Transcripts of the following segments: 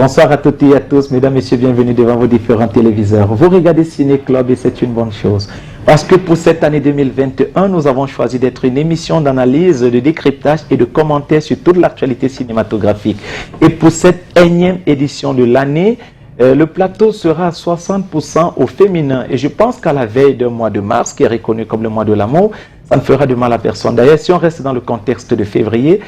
Bonsoir à toutes et à tous, mesdames, messieurs, bienvenue devant vos différents téléviseurs. Vous regardez Ciné Club et c'est une bonne chose. Parce que pour cette année 2021, nous avons choisi d'être une émission d'analyse, de décryptage et de commentaires sur toute l'actualité cinématographique. Et pour cette énième édition de l'année, le plateau sera à 60% au féminin. Et je pense qu'à la veille d'un mois de mars, qui est reconnu comme le mois de l'amour, ça ne fera de mal à personne. D'ailleurs, si on reste dans le contexte de février,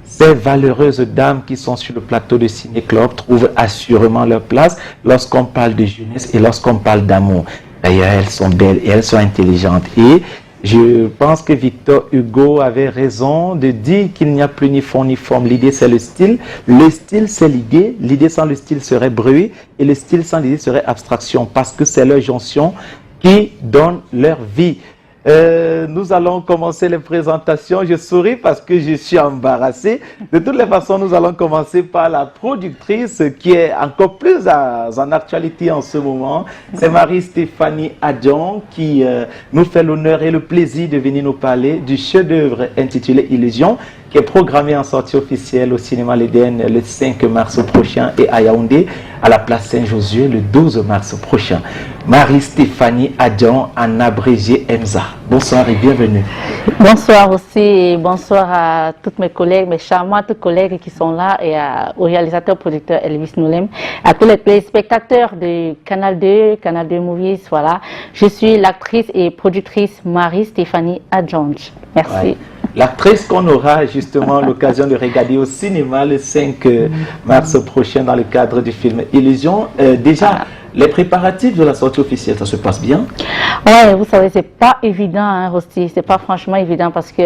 ces valeureuses dames qui sont sur le plateau de Ciné Club trouvent assurément leur place lorsqu'on parle de jeunesse et lorsqu'on parle d'amour. D'ailleurs, elles sont belles et elles sont intelligentes. Et je pense que Victor Hugo avait raison de dire qu'il n'y a plus ni fond ni forme. L'idée, c'est le style. Le style, c'est l'idée. L'idée sans le style serait bruit. Et le style sans l'idée serait abstraction. Parce que c'est leur jonction qui donne leur vie. Nous allons commencer les présentations. Je souris parce que je suis embarrassé. De toutes les façons, nous allons commencer par la productrice qui est encore plus en actualité en ce moment. C'est Marie-Stéphanie Adjon qui nous fait l'honneur et le plaisir de venir nous parler du chef-d'œuvre intitulé Illusion, qui est programmé en sortie officielle au cinéma L'Éden le 5 mars prochain et à Yaoundé à la place Saint-Josué le 12 mars prochain. Marie-Stéphanie Adjon, en abrégé EMSA. Bonsoir et bienvenue. Bonsoir aussi et bonsoir à toutes mes collègues, mes charmantes collègues qui sont là et au réalisateur producteur Elvis Noulem, à tous les téléspectateurs de Canal 2 Movies, voilà. Je suis l'actrice et productrice Marie-Stéphanie Adjon. Merci. Ouais. L'actrice qu'on aura justement l'occasion de regarder au cinéma le 5 mars prochain dans le cadre du film Illusion. Déjà, les préparatifs de la sortie officielle, ça se passe bien? Ouais, vous savez, c'est pas évident, hein, Rosti. C'est pas franchement évident parce que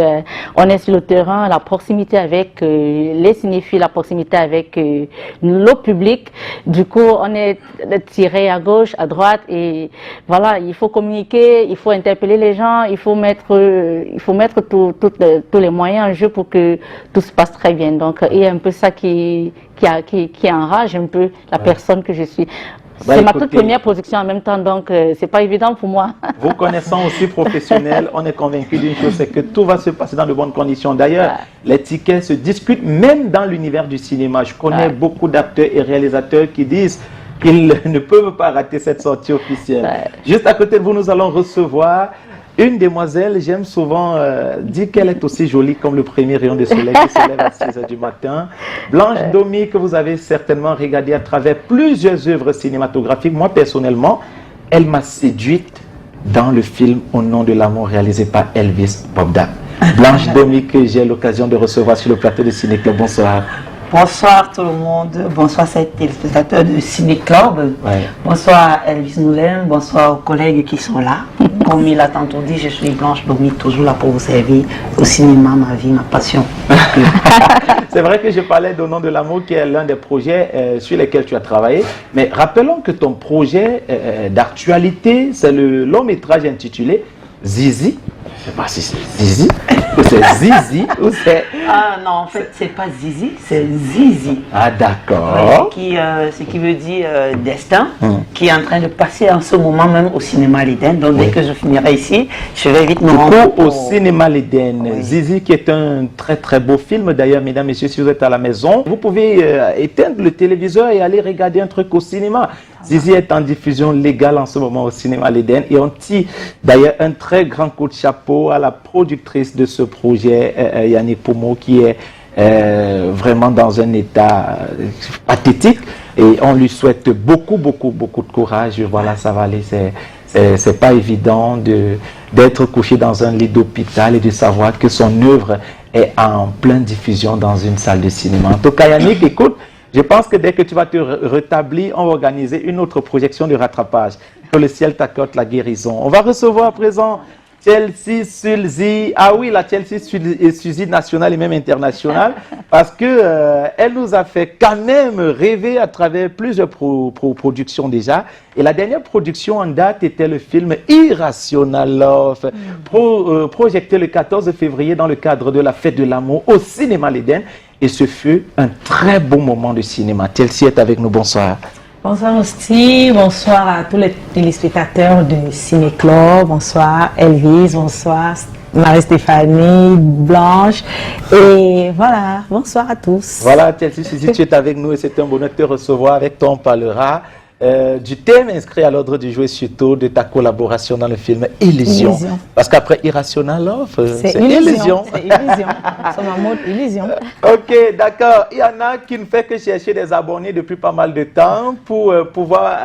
on est sur le terrain, la proximité avec les cinéphiles, la proximité avec le public. Du coup, on est tiré à gauche, à droite, et voilà, il faut communiquer, il faut interpeller les gens, il faut mettre tous les moyens en jeu pour que tout se passe très bien. Donc, il y a un peu ça qui enrage un peu la personne que je suis. C'est ma toute première production en même temps, donc c'est pas évident pour moi. Vous connaissant aussi professionnel, on est convaincu d'une chose, c'est que tout va se passer dans de bonnes conditions. D'ailleurs, les tickets se discutent même dans l'univers du cinéma. Je connais beaucoup d'acteurs et réalisateurs qui disent qu'ils ne peuvent pas rater cette sortie officielle. Juste à côté de vous, nous allons recevoir une demoiselle. J'aime souvent dire qu'elle est aussi jolie comme le premier rayon de soleil qui se lève à 6 h du matin. Blanche Domi, que vous avez certainement regardé à travers plusieurs œuvres cinématographiques. Moi, personnellement, elle m'a séduite dans le film Au nom de l'amour réalisé par Elvis Bobda. Blanche Domi, que j'ai l'occasion de recevoir sur le plateau de Ciné Club. Bonsoir. Bonsoir tout le monde, bonsoir à ces téléspectateurs de Ciné Club, bonsoir à Elvis Noulem, bonsoir aux collègues qui sont là. Comme il a tantôt dit, je suis Blanche Domi, toujours là pour vous servir au cinéma, ma vie, ma passion. C'est vrai que je parlais d'Au nom de l'amour qui est l'un des projets sur lesquels tu as travaillé, mais rappelons que ton projet d'actualité, c'est le long métrage intitulé Zizi. Je ne sais pas si c'est Zizi ou c'est Zizi ou c'est... Ah non, en fait, c'est pas Zizi, c'est Zizi. Ah d'accord. Ce qui veut dire destin, qui est en train de passer en ce moment même au cinéma L'Éden. Donc dès que je finirai ici, je vais vite me rendre au cinéma L'Éden. Zizi qui est un très très beau film. D'ailleurs, mesdames, messieurs, si vous êtes à la maison, vous pouvez éteindre le téléviseur et aller regarder un truc au cinéma. Zizi est en diffusion légale en ce moment au cinéma L'Éden et on tire d'ailleurs un très grand coup de chapeau à la productrice de ce projet, Yannick Pomo, qui est vraiment dans un état pathétique et on lui souhaite beaucoup de courage. Voilà, ça va aller. C'est pas évident d'être couché dans un lit d'hôpital et de savoir que son œuvre est en pleine diffusion dans une salle de cinéma. En tout cas, Yannick, écoute, je pense que dès que tu vas te rétablir, on va organiser une autre projection de rattrapage. Que le ciel t'accorde la guérison. On va recevoir à présent Chelsea Sulzi. Ah oui, la Chelsea Sulzi nationale et même internationale. Parce que elle nous a fait quand même rêver à travers plusieurs productions déjà. Et la dernière production en date était le film Irrational Love, projeté le 14 février dans le cadre de la fête de l'amour au cinéma L'Éden. Et ce fut un très beau moment de cinéma. Chelsea est avec nous, bonsoir. Bonsoir aussi, bonsoir à tous les téléspectateurs de Ciné Club, bonsoir Elvis, bonsoir Marie-Stéphanie, Blanche. Et voilà, bonsoir à tous. Voilà, Chelsea, si tu es avec nous et c'est un bonheur de te recevoir. Avec toi, on parlera du thème inscrit à l'ordre du jour et surtout de ta collaboration dans le film Illusion. Illusion. Parce qu'après Irrational Love, c'est Illusion. C'est Illusion. C'est ma mode Illusion. Ok, d'accord. Il y en a qui ne fait que chercher des abonnés depuis pas mal de temps pour pouvoir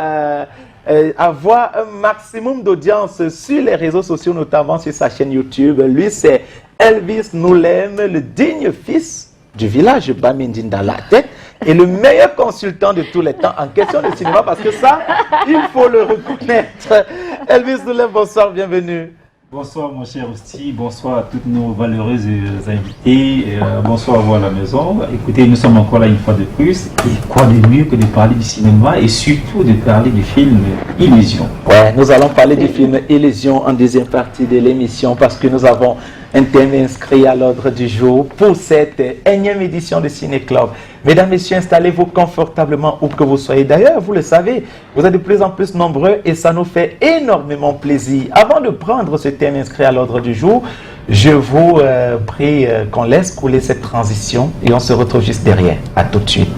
avoir un maximum d'audience sur les réseaux sociaux, notamment sur sa chaîne YouTube. Lui, c'est Elvis Noulem, le digne fils du village Bamindinda la tête et le meilleur consultant de tous les temps en question de cinéma, parce que ça, il faut le reconnaître. Elvis Noulem, bonsoir, bienvenue. Bonsoir mon cher Osti, bonsoir à toutes nos valeureuses invités, bonsoir à vous à la maison. Écoutez, nous sommes encore là une fois de plus, et quoi de mieux que de parler du cinéma et surtout de parler du film Illusion. Ouais, nous allons parler du film Illusion en deuxième partie de l'émission parce que nous avons un thème inscrit à l'ordre du jour pour cette énième édition de Ciné Club. Mesdames, Messieurs, installez-vous confortablement où que vous soyez. D'ailleurs, vous le savez, vous êtes de plus en plus nombreux et ça nous fait énormément plaisir. Avant de prendre ce thème inscrit à l'ordre du jour, je vous prie qu'on laisse couler cette transition et on se retrouve juste derrière. À tout de suite.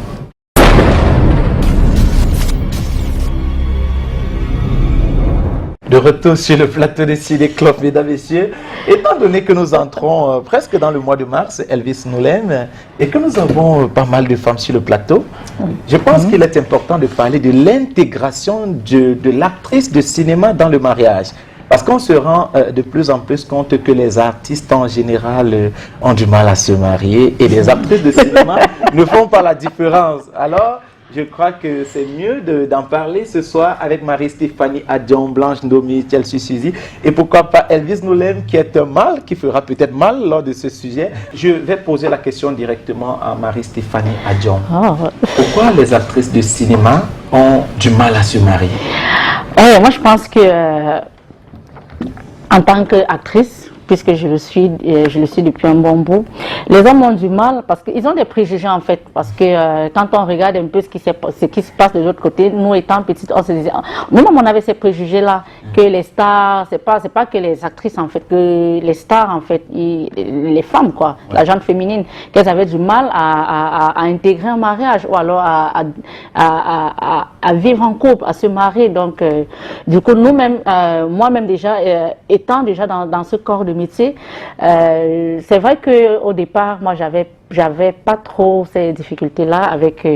De retour sur le plateau de Ciné Club, mesdames, messieurs. Étant donné que nous entrons presque dans le mois de mars, Elvis Noulem, et que nous avons pas mal de femmes sur le plateau, je pense qu'il est important de parler de l'intégration de l'actrice de cinéma dans le mariage. Parce qu'on se rend de plus en plus compte que les artistes en général ont du mal à se marier et les actrices de cinéma ne font pas la différence. Alors, je crois que c'est mieux d'en parler ce soir avec Marie-Stéphanie Adjon, Blanche Ndomi, Chelsea Suzy et pourquoi pas Elvis Noulem qui est un mâle, qui fera peut-être mal lors de ce sujet. Je vais poser la question directement à Marie-Stéphanie Adjon. Pourquoi les actrices de cinéma ont du mal à se marier? Moi, je pense que en tant qu'actrice, puisque je le suis depuis un bon bout. Les hommes ont du mal parce qu'ils ont des préjugés en fait, parce que quand on regarde un peu ce qui se passe de l'autre côté, nous étant petites, on se disait, nous-mêmes on avait ces préjugés-là, que les stars, c'est pas que les actrices en fait, que les stars en fait, les femmes quoi, la gente féminine, qu'elles avaient du mal à intégrer un mariage ou alors à vivre en couple, à se marier. Donc du coup nous-mêmes, moi-même déjà, étant déjà dans ce corps de métier, c'est vrai qu'au départ, moi, j'avais pas trop ces difficultés-là avec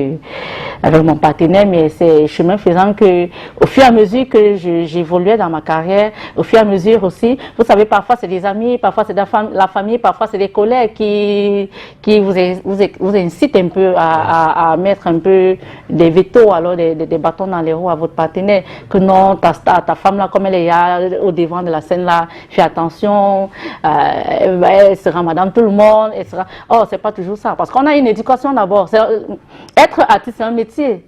mon partenaire, mais c'est chemin faisant que, au fur et à mesure que j'évoluais dans ma carrière, au fur et à mesure aussi, vous savez, parfois c'est des amis, parfois c'est la famille, parfois c'est des collègues qui vous incitent un peu à mettre un peu des vétos, alors des bâtons dans les roues à votre partenaire, que non, ta femme là, comme elle est là, au devant de la scène là, fais attention, elle sera madame tout le monde, elle sera... Oh, c'est pas toujours ça, parce qu'on a une éducation d'abord. Être artiste, c'est un métier.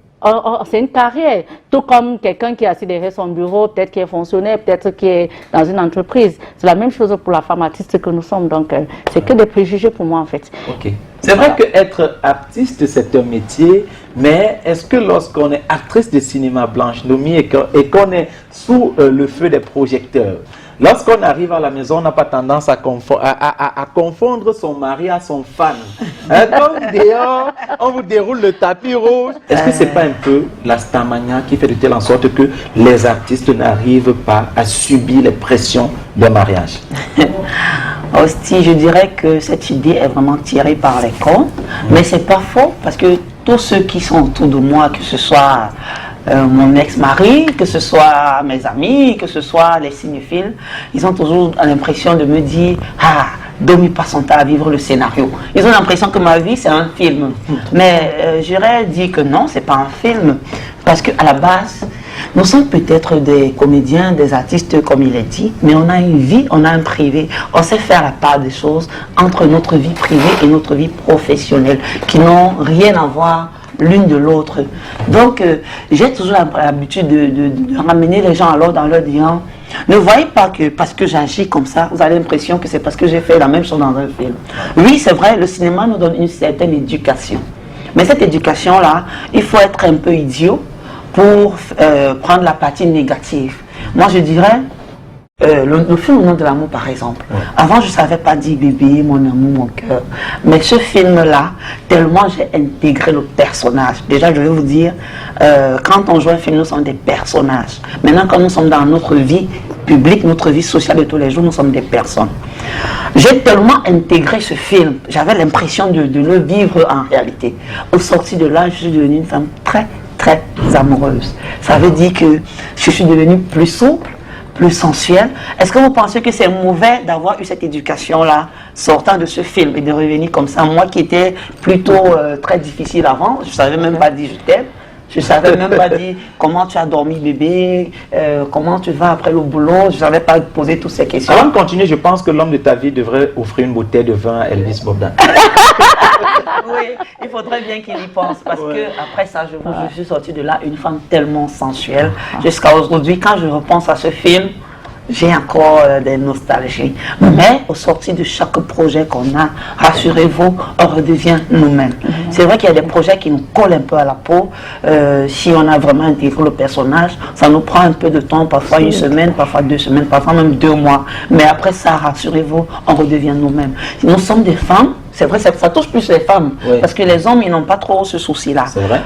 C'est une carrière, tout comme quelqu'un qui est assis derrière son bureau, peut-être qui est fonctionnaire, peut-être qui est dans une entreprise. C'est la même chose pour la femme artiste que nous sommes, donc c'est que des préjugés pour moi en fait. Ok. C'est vrai qu'être artiste c'est un métier, mais est-ce que lorsqu'on est actrice de cinéma, Blanche Ndomi, et qu'on est sous le feu des projecteurs, lorsqu'on arrive à la maison, on n'a pas tendance à confondre son mari à son fan. Comme dehors, on vous déroule le tapis rouge. Est-ce que ce n'est pas un peu la starmania qui fait de telle en sorte que les artistes n'arrivent pas à subir les pressions d'un mariage? Aussi, je dirais que cette idée est vraiment tirée par les cornes, mais c'est pas faux parce que tous ceux qui sont autour de moi, que ce soit mon ex-mari, que ce soit mes amis, que ce soit les cinéphiles, ils ont toujours l'impression de me dire « Ah, Domi passe son temps à vivre le scénario ». Ils ont l'impression que ma vie, c'est un film. Mais j'aurais dit que non, c'est pas un film. Parce qu'à la base, nous sommes peut-être des comédiens, des artistes, comme il est dit, mais on a une vie, on a un privé. On sait faire la part des choses entre notre vie privée et notre vie professionnelle, qui n'ont rien à voir l'une de l'autre. Donc, j'ai toujours l'habitude de ramener les gens à l'ordre en leur disant, ne voyez pas que parce que j'agis comme ça, vous avez l'impression que c'est parce que j'ai fait la même chose dans un film. Oui, c'est vrai, le cinéma nous donne une certaine éducation. Mais cette éducation-là, il faut être un peu idiot pour prendre la partie négative. Moi, je dirais, le film Au nom de l'amour, par exemple. Avant, je ne savais pas dire bébé, mon amour, mon cœur. Mais ce film-là, tellement j'ai intégré le personnage. Déjà, je vais vous dire, quand on joue un film, nous sommes des personnages. Maintenant, quand nous sommes dans notre vie publique, notre vie sociale de tous les jours, nous sommes des personnes. J'ai tellement intégré ce film, j'avais l'impression de le vivre en réalité. Au sorti de là, je suis devenue une femme très, très amoureuse. Ça veut dire que je suis devenue plus souple, plus sensuelle. Est-ce que vous pensez que c'est mauvais d'avoir eu cette éducation-là, sortant de ce film et de revenir comme ça? Moi qui étais plutôt très difficile avant, je ne savais même pas dire je t'aime. Je ne savais même pas dire comment tu as dormi bébé, comment tu vas après le boulot. Je ne savais pas poser toutes ces questions. Avant de continuer, je pense que l'homme de ta vie devrait offrir une bouteille de vin à Elvis Bogdan. Oui, il faudrait bien qu'il y pense parce que après ça, je suis sortie de là une femme tellement sensuelle. Jusqu'à aujourd'hui, quand je repense à ce film, j'ai encore des nostalgies. Mais au sorti de chaque projet qu'on a, rassurez-vous, on redevient nous-mêmes. C'est vrai qu'il y a des projets qui nous collent un peu à la peau. Si on a vraiment intégré le personnage, ça nous prend un peu de temps, parfois une semaine, parfois 2 semaines, parfois même 2 mois. Mais après ça, rassurez-vous, on redevient nous-mêmes. Nous sommes des femmes. C'est vrai, ça touche plus les femmes, parce que les hommes, ils n'ont pas trop ce souci-là. C'est vrai.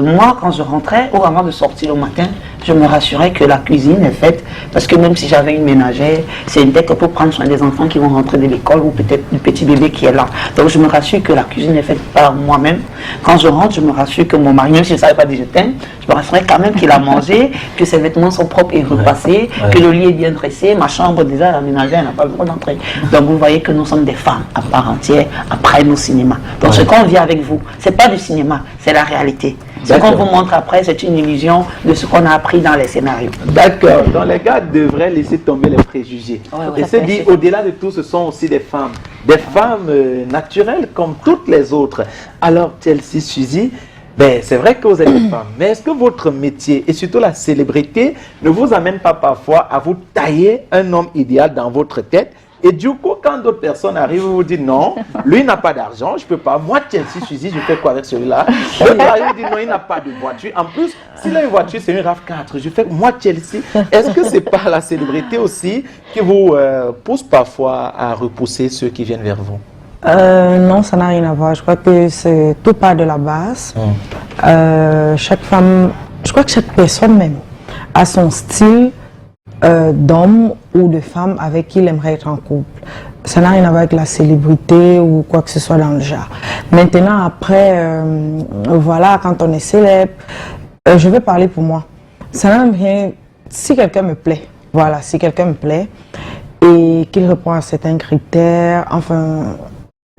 Moi, quand je rentrais, ou avant de sortir le matin, je me rassurais que la cuisine est faite, parce que même si j'avais une ménagère, c'est une tête pour prendre soin des enfants qui vont rentrer de l'école, ou peut-être du petit bébé qui est là. Donc je me rassure que la cuisine est faite par moi-même. Quand je rentre, je me rassure que mon mari, même si je ne savais pas dire je t'aime, je me rassurais quand même qu'il a mangé, que ses vêtements sont propres et repassés, que le lit est bien dressé, ma chambre déjà, la ménagère n'a pas le droit d'entrer. Donc vous voyez que nous sommes des femmes à part entière, après nos cinémas. Donc ce qu'on vit avec vous, c'est pas du cinéma, c'est la réalité. Ce qu'on vous montre après, c'est une illusion de ce qu'on a appris dans les scénarios. D'accord. Donc les gars devraient laisser tomber les préjugés. Et se dire, au-delà de tout, ce sont aussi des femmes. Des femmes naturelles comme toutes les autres. Alors, Chelsea, Suzy, ben, c'est vrai que vous êtes des femmes, mais est-ce que votre métier et surtout la célébrité ne vous amène pas parfois à vous tailler un homme idéal dans votre tête? Et du coup, quand d'autres personnes arrivent, vous vous dites non, lui n'a pas d'argent, je peux pas. Moi, Chelsea, Suzy, je fais quoi avec celui-là? D'autres arrivent et disent non, il n'a pas de voiture. En plus, s'il a une voiture, c'est une RAV4. Je fais moi, Chelsea. Est-ce que c'est pas la célébrité aussi qui vous pousse parfois à repousser ceux qui viennent vers vous? Non, ça n'a rien à voir. Je crois que c'est tout part de la base. Chaque femme, je crois que chaque personne même a son style d'homme ou de femme avec qui il aimerait être en couple. Ça n'a rien à voir avec la célébrité ou quoi que ce soit dans le genre. Maintenant, après, voilà, quand on est célèbre, je vais parler pour moi. Ça n'a rien... Si quelqu'un me plaît, voilà, si quelqu'un me plaît et qu'il répond à certains critères, enfin...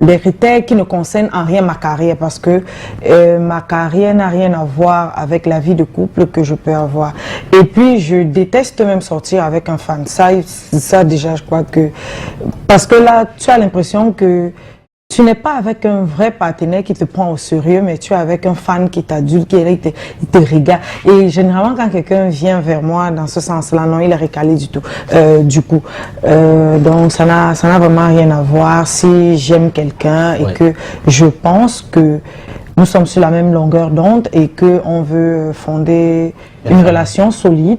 des critères qui ne concernent en rien ma carrière parce que ma carrière n'a rien à voir avec la vie de couple que je peux avoir. Et puis, je déteste même sortir avec un fan. Ça déjà, je crois que... Parce que là, tu as l'impression que tu n'es pas avec un vrai partenaire qui te prend au sérieux, mais tu es avec un fan qui t'adulte, il te regarde. Et généralement, quand quelqu'un vient vers moi dans ce sens-là, non, il est recalé du tout. Donc, ça n'a vraiment rien à voir si j'aime quelqu'un et que je pense que nous sommes sur la même longueur d'onde et qu'on veut fonder une relation solide.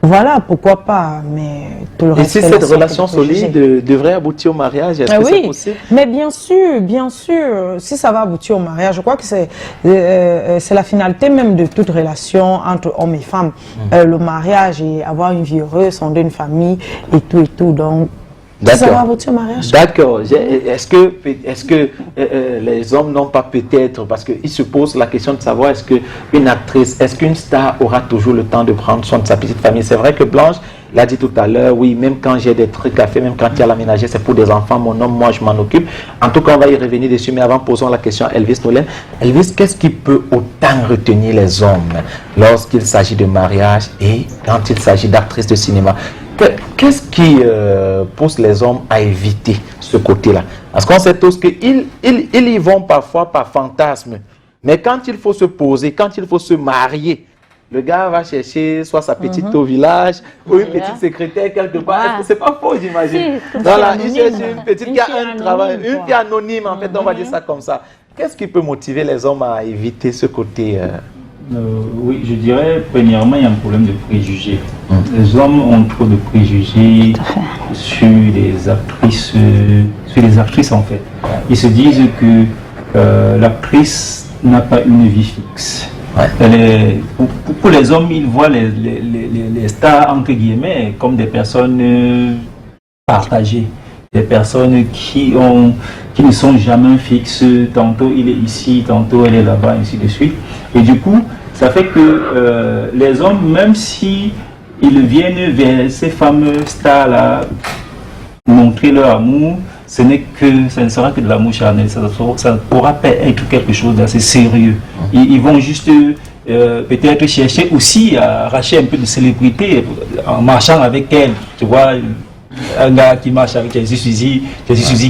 Voilà, pourquoi pas, mais tout le reste. Et si cette relation solide devrait aboutir au mariage, est-ce que c'est possible? Mais bien sûr, si ça va aboutir au mariage, je crois que c'est la finalité même de toute relation entre hommes et femmes. Le mariage et avoir une vie heureuse, fonder une famille et tout, donc... Ça va aboutir au mariage. D'accord. Est-ce que les hommes n'ont pas peut-être, parce qu'ils se posent la question de savoir est-ce qu'une actrice, est-ce qu'une star aura toujours le temps de prendre soin de sa petite famille? C'est vrai que Blanche l'a dit tout à l'heure, oui, même quand j'ai des trucs à faire, même quand il y a l'aménager, c'est pour des enfants, mon homme, moi je m'en occupe. En tout cas, on va y revenir dessus, mais avant, posons la question à Elvis Nolin. Elvis, qu'est-ce qui peut autant retenir les hommes lorsqu'il s'agit de mariage et quand il s'agit d'actrices de cinéma? Qu'est-ce qui pousse les hommes à éviter ce côté-là? Parce qu'on sait tous qu'ils y vont parfois par fantasme. Mais quand il faut se poser, quand il faut se marier, le gars va chercher soit sa petite au village ou une petite secrétaire quelque part. Est-ce que c'est pas faux, j'imagine? Voilà, il cherche une petite qui a un travail, une qui est anonyme, en fait, on va dire ça comme ça. Qu'est-ce qui peut motiver les hommes à éviter ce côté Oui, je dirais, premièrement, il y a un problème de préjugés. Les hommes ont trop de préjugés sur les actrices en fait. Ils se disent que l'actrice n'a pas une vie fixe. Pour les hommes, ils voient les stars, entre guillemets, comme des personnes partagées. Des personnes qui ne sont jamais fixes, tantôt il est ici, tantôt elle est là-bas, ainsi de suite. Et du coup, ça fait que les hommes, même si ils viennent vers ces fameux stars-là, montrer leur amour, ça ne sera que de l'amour charnel, ça ne pourra pas être quelque chose d'assez sérieux. Ils vont juste peut-être chercher aussi à arracher un peu de célébrité en marchant avec elle, tu vois. Un gars qui marche avec Chelsea Suzy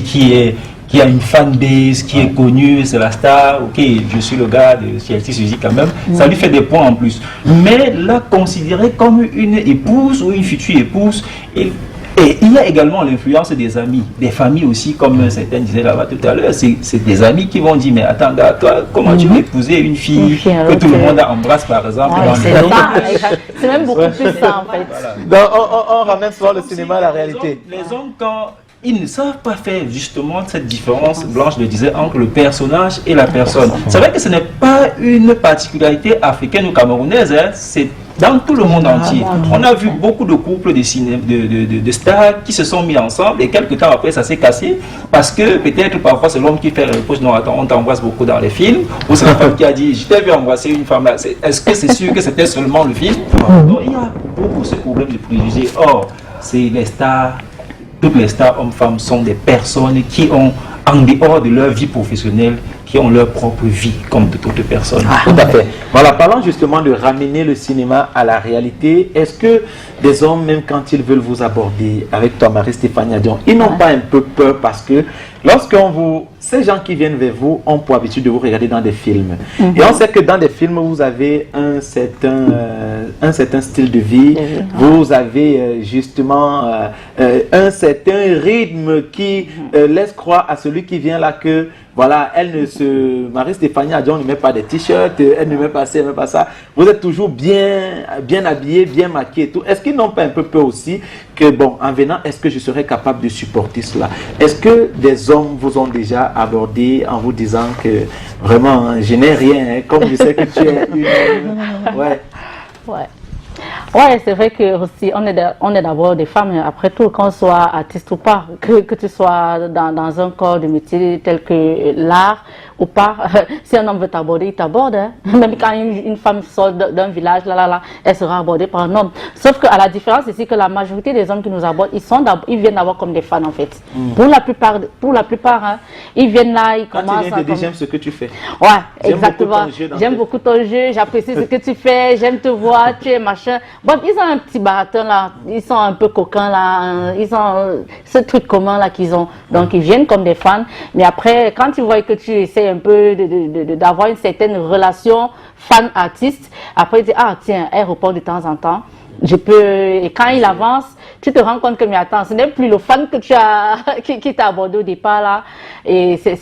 qui a une fanbase, qui est connu, c'est la star, ok, je suis le gars de Chelsea Suzy quand même, ça lui fait des points en plus. Mais la considérer comme une épouse ou une future épouse, et il y a également l'influence des amis, des familles aussi, comme certains disaient là-bas tout à l'heure, c'est des amis qui vont dire, mais attends gars, toi, comment tu veux épouser une fille que tout le monde embrasse par exemple dans c'est même beaucoup plus ça en fait. Voilà. Donc, on ramène souvent le cinéma à la réalité. Les hommes, quand ils ne savent pas faire justement cette différence, Blanche le disait, entre le personnage et la personne. C'est vrai que ce n'est pas une particularité africaine ou camerounaise, hein, c'est dans tout le monde entier. On a vu beaucoup de couples de stars qui se sont mis ensemble et quelques temps après ça s'est cassé parce que peut-être parfois c'est l'homme qui fait la réponse, non attends, on t'embrasse beaucoup dans les films, ou c'est la femme qui a dit je t'ai vu embrasser une femme là, est-ce que c'est sûr que c'était seulement le film? Donc il y a beaucoup ce problème de préjugés. Or, c'est les stars, toutes les stars hommes-femmes sont des personnes qui ont, en dehors de leur vie professionnelle, qui ont leur propre vie, comme de toutes les personnes. Tout à fait. Voilà, parlons justement de ramener le cinéma à la réalité. Est-ce que des hommes, même quand ils veulent vous aborder, avec toi Marie-Stéphanie Dion, ils n'ont pas un peu peur parce que ces gens qui viennent vers vous ont pour habitude de vous regarder dans des films. Et on sait que dans des films, vous avez un certain style de vie, vous avez justement un certain rythme qui laisse croire à celui qui vient là que voilà, Marie-Stéphanie Dion ne met pas des t-shirts, elle ne met pas ça, elle ne met pas ça. Vous êtes toujours bien habillé, bien maquillé et tout. Est-ce qu'ils n'ont pas un peu peur aussi que, bon, en venant, est-ce que je serais capable de supporter cela? Est-ce que des hommes vous ont déjà abordé en vous disant que vraiment, je n'ai rien, hein, comme je sais que tu es une... Ouais, c'est vrai que aussi on est d'abord des femmes, après tout, qu'on soit artiste ou pas, que tu sois dans un corps de métier tel que l'art ou pas, si un homme veut t'aborder, il t'aborde. Hein. Même quand une femme sort d'un village, elle sera abordée par un homme. Sauf qu'à la différence ici, que la majorité des hommes qui nous abordent, ils viennent d'abord comme des fans en fait. Pour la plupart, hein, ils viennent là, ils commencent. Quand ils viennent, j'aime ce que tu fais. Ouais, exactement. J'aime beaucoup ton jeu, j'apprécie ce que tu fais, j'aime te voir, tu es machin. Bon, ils ont un petit baratin là, ils sont un peu coquins là, ils ont ce truc commun là qu'ils ont. Donc ils viennent comme des fans, mais après, quand ils voient que tu essaies un peu d'avoir une certaine relation fan-artiste, après ils disent, ah tiens, elle répond de temps en temps. Et quand il avance, tu te rends compte que, mais attends, ce n'est plus le fan que tu as, qui t'a abordé au départ là. Et c'est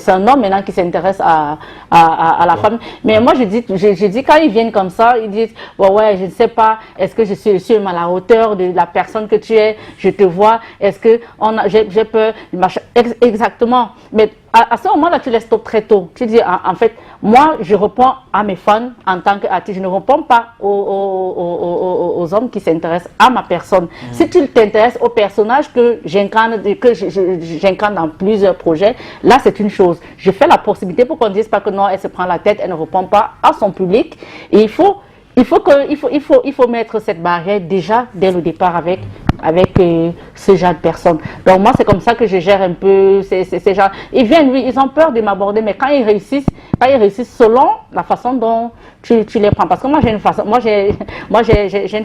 un homme maintenant qui s'intéresse à la femme. Mais moi, je dis, quand ils viennent comme ça, ils disent, ouais, je ne sais pas, est-ce que je suis à la hauteur de la personne que tu es, je te vois, est-ce que j'ai peur, exactement. Mais à ce moment-là, tu les stops très tôt. Tu dis, en fait, moi, je réponds à mes fans en tant qu'artiste. Je ne réponds pas aux hommes qui s'intéressent à ma personne. Si tu t'intéresses au personnage que j'incarne dans plusieurs projets, là, c'est une chose. Je fais la possibilité pour qu'on ne dise pas que non, elle se prend la tête, elle ne répond pas à son public. Et il faut mettre cette barrière déjà dès le départ avec ce genre de personnes. Donc moi, c'est comme ça que je gère un peu ces gens. Ils viennent, oui, ils ont peur de m'aborder, mais quand ils réussissent selon la façon dont tu les prends. Parce que moi, j'ai une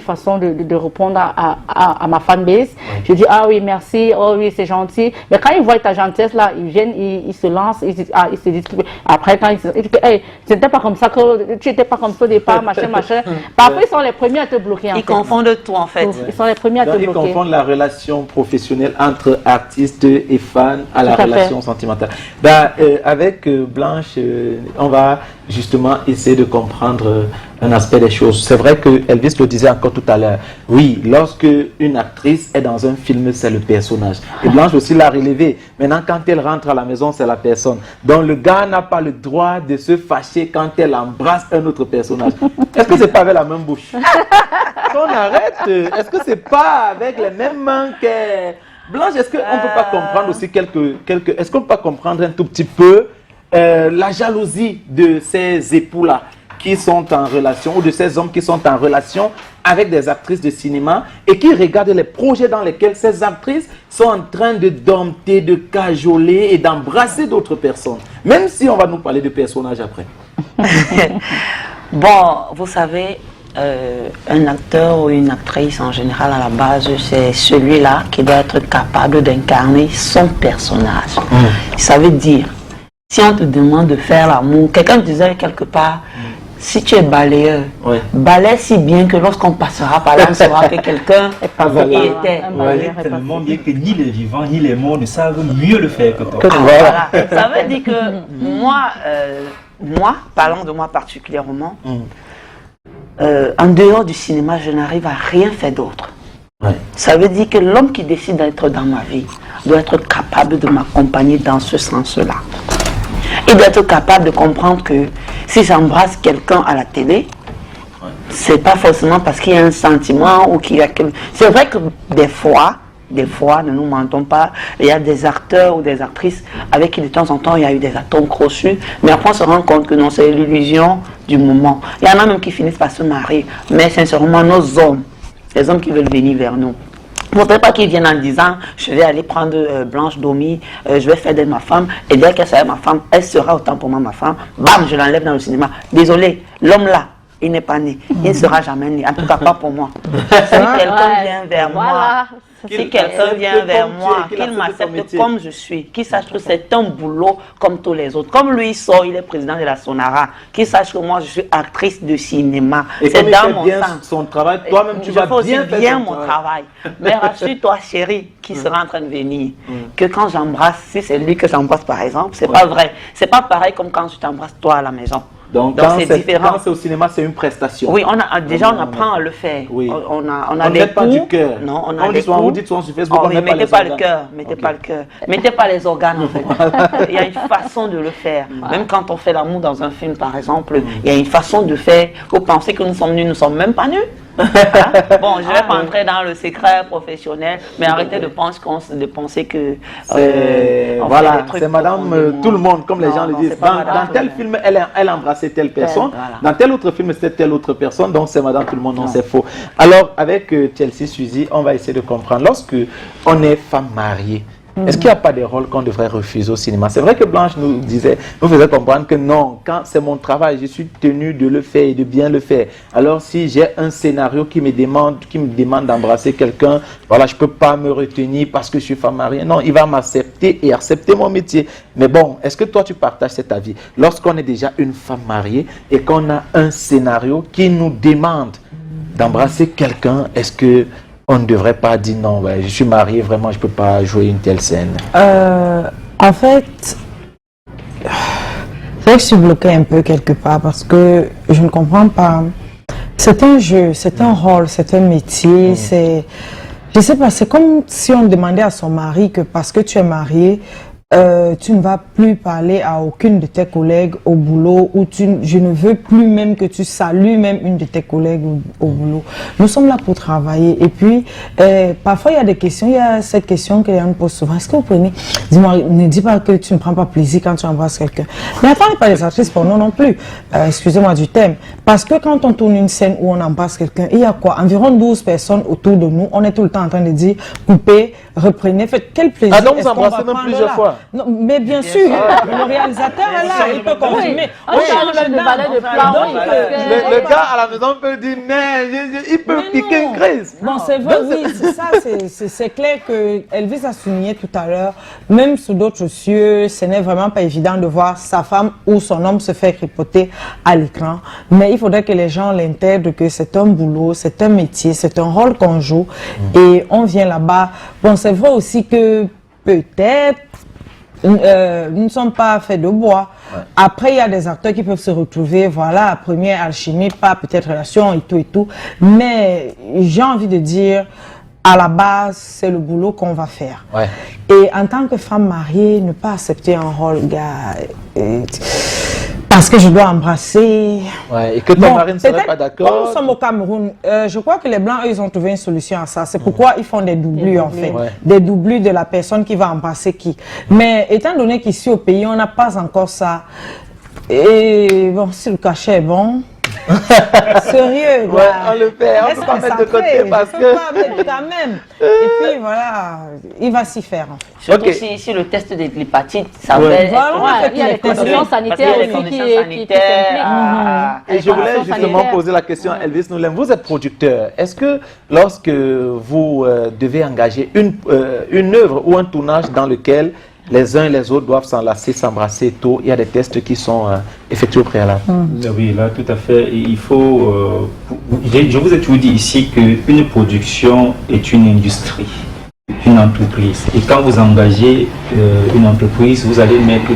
façon de répondre à ma fanbase. Je dis, ah oui, merci, oh oui, c'est gentil. Mais quand ils voient ta gentillesse là, ils viennent, ils se lancent, ils se disent, après quand ils disent, hey, tu n'étais pas comme ça au départ, machin. Parfois, ils sont les premiers à te bloquer. Ils confondent tout en fait. Ils sont les premiers à te bloquer. Ils confondent la relation professionnelle entre artistes et fans à la relation sentimentale. Avec Blanche, on va justement essayer de comprendre un aspect des choses. C'est vrai que Elvis le disait encore tout à l'heure. Oui, lorsque une actrice est dans un film, c'est le personnage. Et Blanche aussi l'a relevé. Maintenant, quand elle rentre à la maison, c'est la personne. Donc le gars n'a pas le droit de se fâcher quand elle embrasse un autre personnage. Est-ce que c'est pas avec la même bouche? On arrête. Est-ce que c'est pas avec les mêmes mains que... Blanche, est-ce qu'on ne peut pas comprendre aussi est-ce qu'on peut pas comprendre un tout petit peu la jalousie de ces époux-là qui sont en relation, ou de ces hommes qui sont en relation avec des actrices de cinéma et qui regardent les projets dans lesquels ces actrices sont en train de dompter, de cajoler et d'embrasser d'autres personnes, même si on va nous parler de personnages après. Bon, vous savez, un acteur ou une actrice en général à la base, c'est celui-là qui doit être capable d'incarner son personnage. Ça veut dire, si on te demande de faire l'amour, quelqu'un disait quelque part, si tu es balayeur, balaye si bien que lorsqu'on passera par là, on saura que quelqu'un y était. Balaye tellement bien que ni les vivants ni les morts ne savent mieux le faire que toi. Voilà. Ça veut dire que moi, parlant de moi particulièrement, en dehors du cinéma, je n'arrive à rien faire d'autre. Ça veut dire que l'homme qui décide d'être dans ma vie doit être capable de m'accompagner dans ce sens-là. Et d'être capable de comprendre que si j'embrasse quelqu'un à la télé, c'est pas forcément parce qu'il y a un sentiment ou qu'il y a quelque... C'est vrai que des fois, ne nous mentons pas, il y a des acteurs ou des actrices avec qui de temps en temps il y a eu des atomes crochus, mais après on se rend compte que non, c'est l'illusion du moment. Il y en a même qui finissent par se marier, mais sincèrement, nos hommes, les hommes qui veulent venir vers nous, il ne faudrait pas qu'ils viennent en disant je vais aller prendre Blanche Domi, je vais faire d'elle ma femme, et dès qu'elle sera ma femme, elle sera autant pour moi ma femme, bam, je l'enlève dans le cinéma. Désolé, l'homme là, il n'est pas né, il ne sera jamais né, en tout cas pas pour moi. Si quelqu'un vient vers moi, si quelqu'un vient vers moi, qu'il m'accepte comme je suis, qu'il sache que c'est un boulot comme tous les autres. Comme lui il sort, il est président de la Sonara, qu'il sache que moi je suis actrice de cinéma. C'est dans mon sang. Son travail, toi-même tu vas bien faire bien mon travail. Mais rassure-toi chérie, qui sera en train de venir, que quand j'embrasse, si c'est lui que j'embrasse par exemple, c'est pas vrai. C'est pas pareil comme quand je t'embrasse toi à la maison. Donc c'est différent. Quand c'est au cinéma, c'est une prestation. Oui, on apprend à le faire. Oui. On ne met pas du cœur. Non, on a des coups. Vous dites souvent sur Facebook, mettez pas le cœur. Mettez pas le cœur. Mettez pas les organes en fait. Il y a une façon de le faire. Même quand on fait l'amour dans un film par exemple, il y a une façon de faire. Vous pensez que nous sommes nus, nous sommes même pas nus. Bon, je ne vais pas entrer dans le secret professionnel, mais arrêtez de penser que voilà, c'est madame tout le monde, comme les gens le disent. Dans tel film, elle embrassait telle personne, dans tel autre film, c'était telle autre personne, donc c'est madame tout le monde, non, c'est faux. Alors, avec Chelsea Suzy, on va essayer de comprendre. Lorsque on est femme mariée, est-ce qu'il n'y a pas des rôles qu'on devrait refuser au cinéma? C'est vrai que Blanche nous faisait comprendre que non, quand c'est mon travail, je suis tenu de le faire et de bien le faire. Alors si j'ai un scénario qui me demande d'embrasser quelqu'un, voilà, je ne peux pas me retenir parce que je suis femme mariée. Non, il va m'accepter et accepter mon métier. Mais bon, est-ce que toi tu partages cet avis? Lorsqu'on est déjà une femme mariée et qu'on a un scénario qui nous demande d'embrasser quelqu'un, est-ce que on ne devrait pas dire non, je suis mariée, vraiment, je ne peux pas jouer une telle scène? En fait, c'est vrai que je suis bloquée un peu quelque part parce que je ne comprends pas. C'est un jeu, c'est un rôle, c'est un métier, c'est... Je ne sais pas, c'est comme si on demandait à son mari que parce que tu es mariée, tu ne vas plus parler à aucune de tes collègues au boulot ou je ne veux plus même que tu salues même une de tes collègues au boulot. Nous sommes là pour travailler et puis parfois il y a des questions, il y a cette question que les gens me posent souvent. Est-ce que vous prenez, dis-moi, ne dis pas que tu ne prends pas plaisir quand tu embrasses quelqu'un. Mais attendez pas les actrices pour nous non plus, excusez-moi du thème, parce que quand on tourne une scène où on embrasse quelqu'un, il y a quoi? Environ 12 personnes autour de nous, on est tout le temps en train de dire coupez, reprenez, faites quel plaisir. Ah donc vous embrassez même plusieurs fois? Non, mais bien sûr, le réalisateur est là, il peut confirmer. Le gars à la maison peut dire, mais il peut piquer une crise. Bon, c'est vrai, oui, c'est ça, c'est clair que Elvis a souligné tout à l'heure, même sous d'autres cieux, ce n'est vraiment pas évident de voir sa femme ou son homme se faire tripoter à l'écran. Mais il faudrait que les gens l'intègrent, que c'est un boulot, c'est un métier, c'est un rôle qu'on joue et on vient là-bas. Bon, c'est vrai aussi que peut-être nous ne sommes pas faits de bois. Ouais. Après, il y a des acteurs qui peuvent se retrouver, voilà, première alchimie, pas peut-être relation et tout. Mais j'ai envie de dire, à la base, c'est le boulot qu'on va faire. Ouais. Et en tant que femme mariée, ne pas accepter un rôle, gars, parce que je dois embrasser. Ouais, et que ton mari ne serait pas d'accord. Comme nous sommes au Cameroun, je crois que les Blancs, eux, ils ont trouvé une solution à ça. C'est pourquoi ils font des doublures, en fait. Ouais. Des doublures de la personne qui va embrasser qui. Mais étant donné qu'ici au pays, on n'a pas encore ça. Et bon, si le cachet est bon... Sérieux, ouais, on le fait, on peut pas mettre de côté parce que... quand même. Et puis voilà, il va s'y faire. En fait. Surtout si le test de l'hépatite, ça va être... Il y a les conditions sanitaires aussi qui s'impliquent. Et je voulais justement poser la question à Elvis Noulem. Vous êtes producteur. Est-ce que lorsque vous devez engager une œuvre ou un tournage dans lequel les uns et les autres doivent s'enlacer, s'embrasser tôt, il y a des tests qui sont effectués au préalable? Oui, là, tout à fait. Il faut... je vous ai toujours dit ici qu'une production est une industrie, une entreprise. Et quand vous engagez une entreprise, vous allez mettre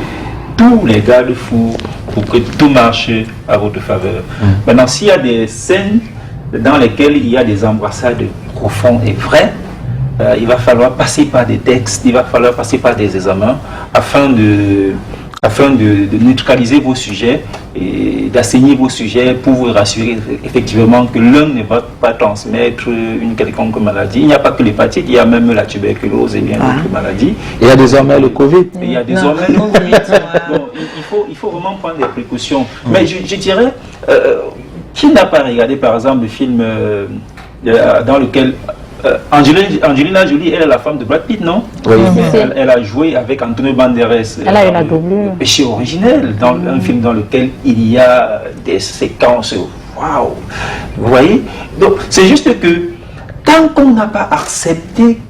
tous les garde-fous pour que tout marche à votre faveur. Maintenant, s'il y a des scènes dans lesquelles il y a des embrassades profondes et vraies, il va falloir passer par des textes, il va falloir passer par des examens afin de neutraliser vos sujets et d'assainir vos sujets pour vous rassurer effectivement que l'un ne va pas transmettre une quelconque maladie. Il n'y a pas que l'hépatite, il y a même la tuberculose et bien d'autres maladies. Il y a désormais le Covid. Il y a désormais le Covid. Donc, il faut vraiment prendre des précautions. Mais je dirais, qui n'a pas regardé par exemple le film dans lequel Angelina Jolie, elle est la femme de Brad Pitt, non? Oui. Elle a joué avec Antonio Banderas. Elle a eu la doublure. Péché originel, dans un film dans lequel il y a des séquences. Waouh! Vous voyez? Donc, c'est juste que tant qu'on n'a pas accepté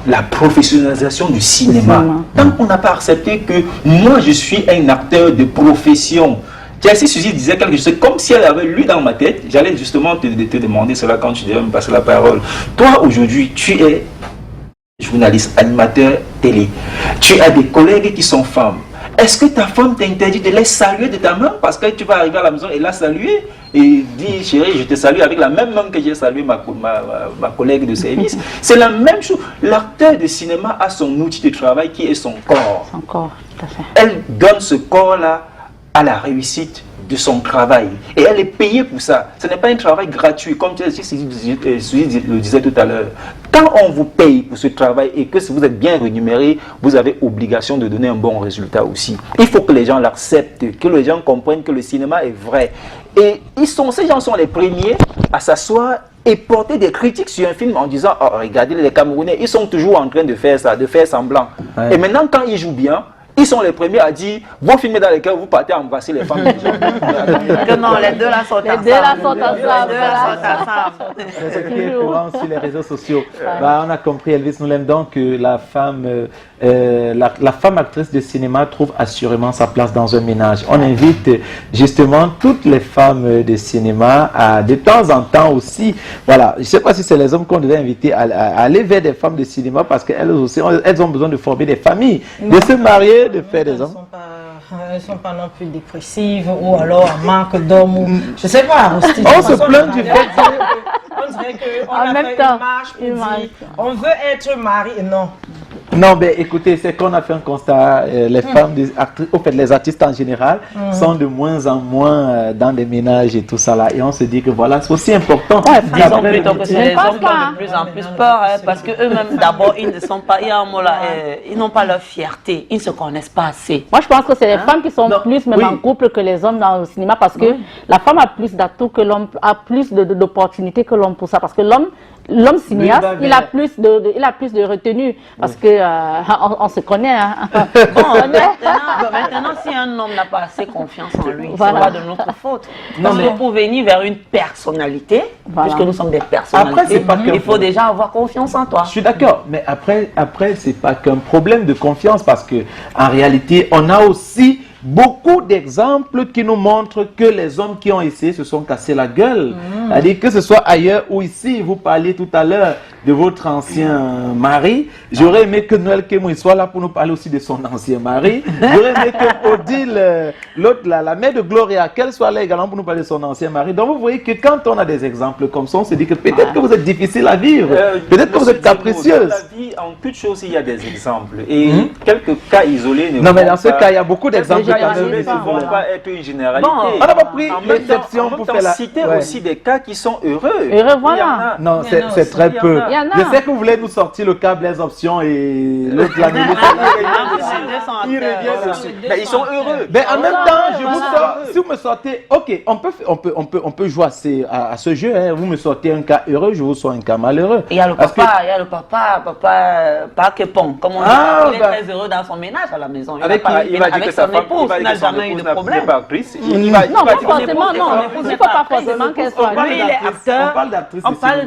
la professionnalisation du cinéma, tant qu'on n'a pas accepté que moi je suis un acteur de profession. Chelsea Suzy disait quelque chose, comme si elle avait lu dans ma tête. J'allais justement te demander cela quand tu devais me passer la parole. Toi, aujourd'hui, tu es journaliste, animateur télé. Tu as des collègues qui sont femmes. Est-ce que ta femme t'interdit de les saluer de ta main parce que tu vas arriver à la maison et la saluer et dire, chérie, je te salue avec la même main que j'ai salué ma collègue de service? C'est la même chose. L'acteur de cinéma a son outil de travail qui est son corps. Son corps, tout à fait. Elle donne ce corps-là à la réussite de son travail. Et elle est payée pour ça. Ce n'est pas un travail gratuit, comme tu le disais tout à l'heure. Quand on vous paye pour ce travail et que si vous êtes bien rémunéré, vous avez obligation de donner un bon résultat aussi. Il faut que les gens l'acceptent, que les gens comprennent que le cinéma est vrai. Et ces gens sont les premiers à s'asseoir et porter des critiques sur un film en disant « Oh, regardez les Camerounais, ils sont toujours en train de faire ça, de faire semblant. Ouais. » Et maintenant, quand ils jouent bien, ils sont les premiers à dire vos films dans lesquels vous partez embrasser les femmes des gens. Que non, les deux là sont ensemble. Les deux là sont ensemble. C'est ce qui est courant sur les réseaux sociaux. On a compris, Elvis Noulem, donc que la femme actrice de cinéma trouve assurément sa place dans un ménage. On invite justement toutes les femmes de cinéma à de temps en temps aussi, voilà, je ne sais pas si c'est les hommes qu'on devait inviter à aller vers des femmes de cinéma parce qu'elles aussi, elles ont besoin de former des familles, de se marier, de faire des hommes. Elles ne sont pas non plus dépressives ou alors en manque d'hommes ou je ne sais pas. On se plaint du fait. On dirait qu'on a fait une marche pour dire on veut être marié. Non. Non, mais écoutez, c'est qu'on a fait un constat, les femmes, les artistes en général, sont de moins en moins dans des ménages et tout ça là. Et on se dit que voilà, c'est aussi important. Disons plutôt que c'est les hommes qui ont de plus en plus peur, parce qu'eux-mêmes, d'abord, ils ne sont pas, il y a un mot là, ils n'ont pas leur fierté, ils ne se connaissent pas assez. Moi, je pense que c'est les femmes qui sont plus même en couple que les hommes dans le cinéma, parce que la femme a plus d'atouts que l'homme, a plus d'opportunités que l'homme pour ça, parce que l'homme cinéaste, il a plus de retenue parce que on se connaît. Hein. Bon, maintenant, si un homme n'a pas assez confiance en lui, voilà. C'est pas de notre faute. Parce que pour venir vers une personnalité, puisque nous sommes des personnalités, il faut déjà avoir confiance en toi. Je suis d'accord, mais après c'est pas qu'un problème de confiance parce que en réalité, on a aussi beaucoup d'exemples qui nous montrent que les hommes qui ont essayé se sont cassés la gueule. C'est-à-dire que ce soit ailleurs ou ici, vous parliez tout à l'heure de votre ancien mari. J'aurais aimé que Noël Kemoui soit là pour nous parler aussi de son ancien mari. J'aurais aimé que Odile, l'autre, la mère de Gloria, qu'elle soit là également pour nous parler de son ancien mari. Donc vous voyez que quand on a des exemples comme ça, on se dit que peut-être que vous êtes difficile à vivre, peut-être que vous êtes capricieuse. Dans la vie, en toute chose, il y a des exemples. Et quelques cas isolés ne Non, mais dans ce cas, il y a beaucoup d'exemples. Ne vont pas être une généralité. Bon, on n'a pas pris l'exception pour faire la... citer aussi des cas qui sont heureux. Heureux, voilà. Non, c'est très peu. Il y en a. Je sais que vous voulez nous sortir le câble, les options et l'autre la minute. Il revient dessus. Mais ils sont heureux. Mais en même temps, je vous sors, si vous me sortez, ok, on peut jouer à ce jeu. Hein. Vous me sortez un cas heureux, je vous sors un cas malheureux. Il y a le papa, pas que bon, comme on dit, il est très heureux dans son ménage à la maison. Il va dire que sa femme n'a jamais eu de problème. Non, pas forcément, non. Il ne faut pas forcément qu'elle soit. Lui, il est acteur. On parle d'actrice. On parle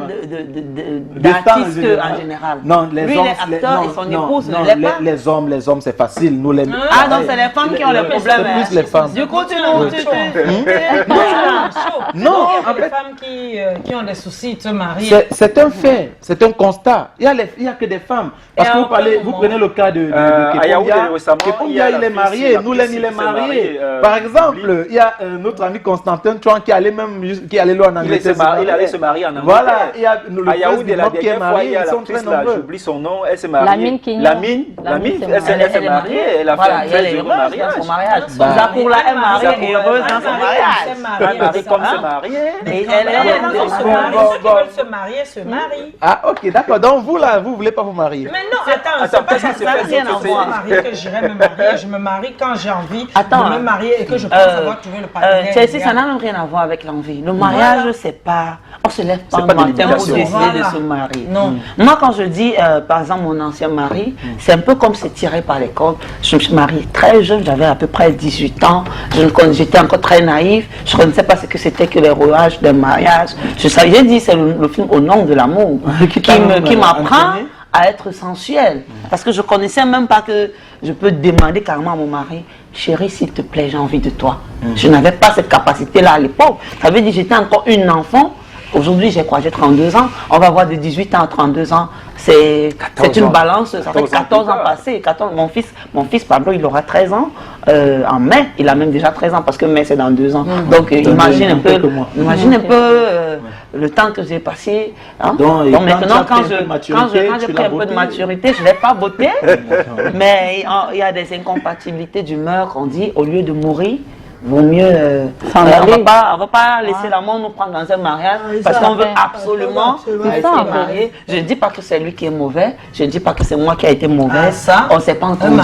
d'artiste en général. Non, les lui, hommes. il est acteur et son épouse ne l'est pas. Les hommes, c'est facile. Nous, les. Ah, donc c'est les femmes qui ont le problème. C'est plus les femmes. Du coup, tu non, en fait, les femmes qui ont des soucis de se marier. C'est un fait, c'est un constat. Il y a que des femmes. Parce que vous prenez le cas de Keponya, il est marié, Noulem, il est marié. Par exemple, il y a notre ami Constantin Chouan qui allait loin en Angleterre. Il allait se marier en Angleterre. Voilà, il y a le président qui est marié, ils sont très nombreux. J'oublie son nom, elle s'est mariée. Lamine, elle s'est mariée, elle a fait un très heureux mariage. Zakoula est mariée et heureuse dans son mariage. Comme se marier. Et elle est se marier, se marie. Ah, ok, d'accord. Donc vous là, vous voulez pas vous marier? Mais non, attends, c'est pas ça que j'irai me marier. Je me marie quand j'ai envie de me marier et que je pense avoir trouvé le partenaire. Chelsea, ça n'a même rien à voir avec l'envie. Le mariage, c'est pas... On se lève pas le matin pour décider de se marier. Non. Moi, quand je dis, par exemple, mon ancien mari, c'est un peu comme se tirer par les cordes. Je me suis mariée très jeune, j'avais à peu près 18 ans. J'étais encore très naïve. Je ne connaissais pas ce que c'était que les rouages d'un mariage. J'ai dit, c'est le film Au nom de l'amour qui m'apprend à être sensuelle. Parce que je ne connaissais même pas que je peux demander carrément à mon mari, chérie, s'il te plaît, j'ai envie de toi. Je n'avais pas cette capacité-là à l'époque. Ça veut dire que j'étais encore une enfant. Aujourd'hui, j'ai 32 ans. On va voir de 18 ans à 32 ans. C'est une balance. Ça fait 14 ans passés. Mon fils Pablo, il aura 13 ans. En mai, il a même déjà 13 ans parce que mai, c'est dans 2 ans. Donc, imagine un peu le temps que j'ai passé. Hein? Donc maintenant, quand j'ai pris un peu de maturité, je ne l'ai pas botté. Mais il y a des incompatibilités d'humeur qu'on dit, au lieu de mourir, vaut mieux on ne va pas laisser la mort nous prendre dans un mariage parce qu'on veut absolument se marier. Je ne dis pas que c'est lui qui est mauvais, je ne dis pas que c'est moi qui a été mauvaise. On ne s'est pas entendu.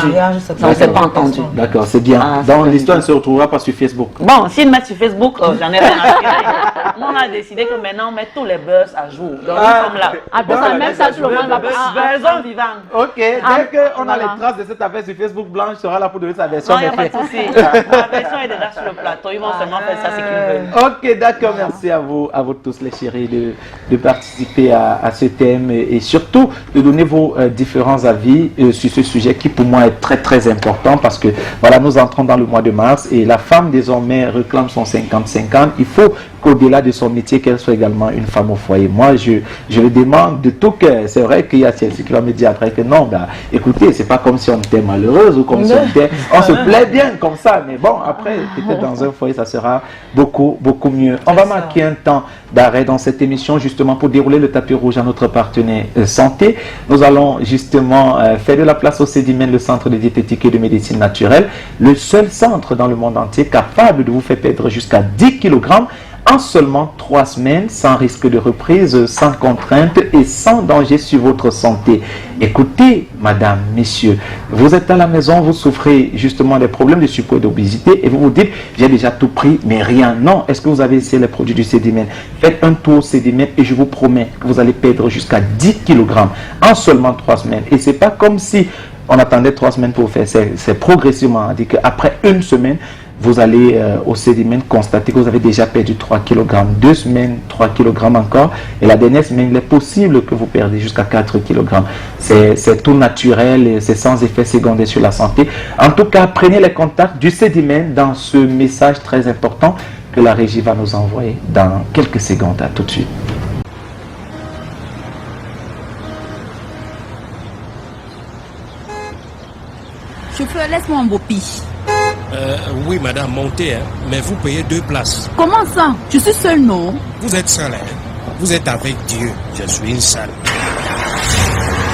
On ne s'est pas entendu. D'accord, c'est bien. Donc l'histoire ne se retrouvera pas sur Facebook. Bon, s'ils mettent sur Facebook, j'en ai rien à faire. Nous, on a décidé que maintenant on met tous les buzz à jour. Donc nous sommes là. Après ça, même ça, tout le monde va version vivante. Ok, dès qu'on a les traces de cette affaire sur Facebook, Blanche sera là pour donner sa version. Non, il n'y a pas de souci. La version est déjà sur le plateau, ils vont seulement faire ça ce qu'ils veulent. Ok, d'accord, merci à vous tous les chéris de participer à ce thème et surtout de donner vos différents avis sur ce sujet qui pour moi est très très important parce que voilà, nous entrons dans le mois de mars et la femme désormais réclame son 50-50. Il faut qu'au-delà de son métier, qu'elle soit également une femme au foyer. Moi, je le demande de tout cœur. C'est vrai qu'il y a Chelsea qui va me dire après que non, bah, écoutez, c'est pas comme si on était malheureuse ou comme si on se plaît bien comme ça. Mais bon, après, peut-être dans un foyer, ça sera beaucoup, beaucoup mieux. On va marquer un temps d'arrêt dans cette émission justement pour dérouler le tapis rouge à notre partenaire santé. Nous allons justement faire de la place au CEDIMEN, le centre de diététique et de médecine naturelle, le seul centre dans le monde entier capable de vous faire perdre jusqu'à 10 kg en seulement 3 semaines, sans risque de reprise, sans contrainte et sans danger sur votre santé. Écoutez, madame, messieurs, vous êtes à la maison, vous souffrez justement des problèmes de surpoids et d'obésité et vous vous dites, j'ai déjà tout pris, mais rien. Non, est-ce que vous avez essayé les produits du CEDIMEN? Faites un tour au CEDIMEN et je vous promets que vous allez perdre jusqu'à 10 kg en seulement 3 semaines. Et c'est pas comme si on attendait 3 semaines pour faire, c'est progressivement. On dit qu'après une semaine, vous allez au CEDIMEN constater que vous avez déjà perdu 3 kg. 2 semaines, 3 kg encore. Et la dernière semaine, il est possible que vous perdez jusqu'à 4 kg. C'est tout naturel et c'est sans effet secondaire sur la santé. En tout cas, prenez les contacts du CEDIMEN dans ce message très important que la régie va nous envoyer dans quelques secondes. À tout de suite. font en Bopi. Oui, madame, montez, hein, mais vous payez 2 places. Comment ça? Je suis seule, non? Vous êtes seule, hein? Vous êtes avec Dieu. Je suis une seule.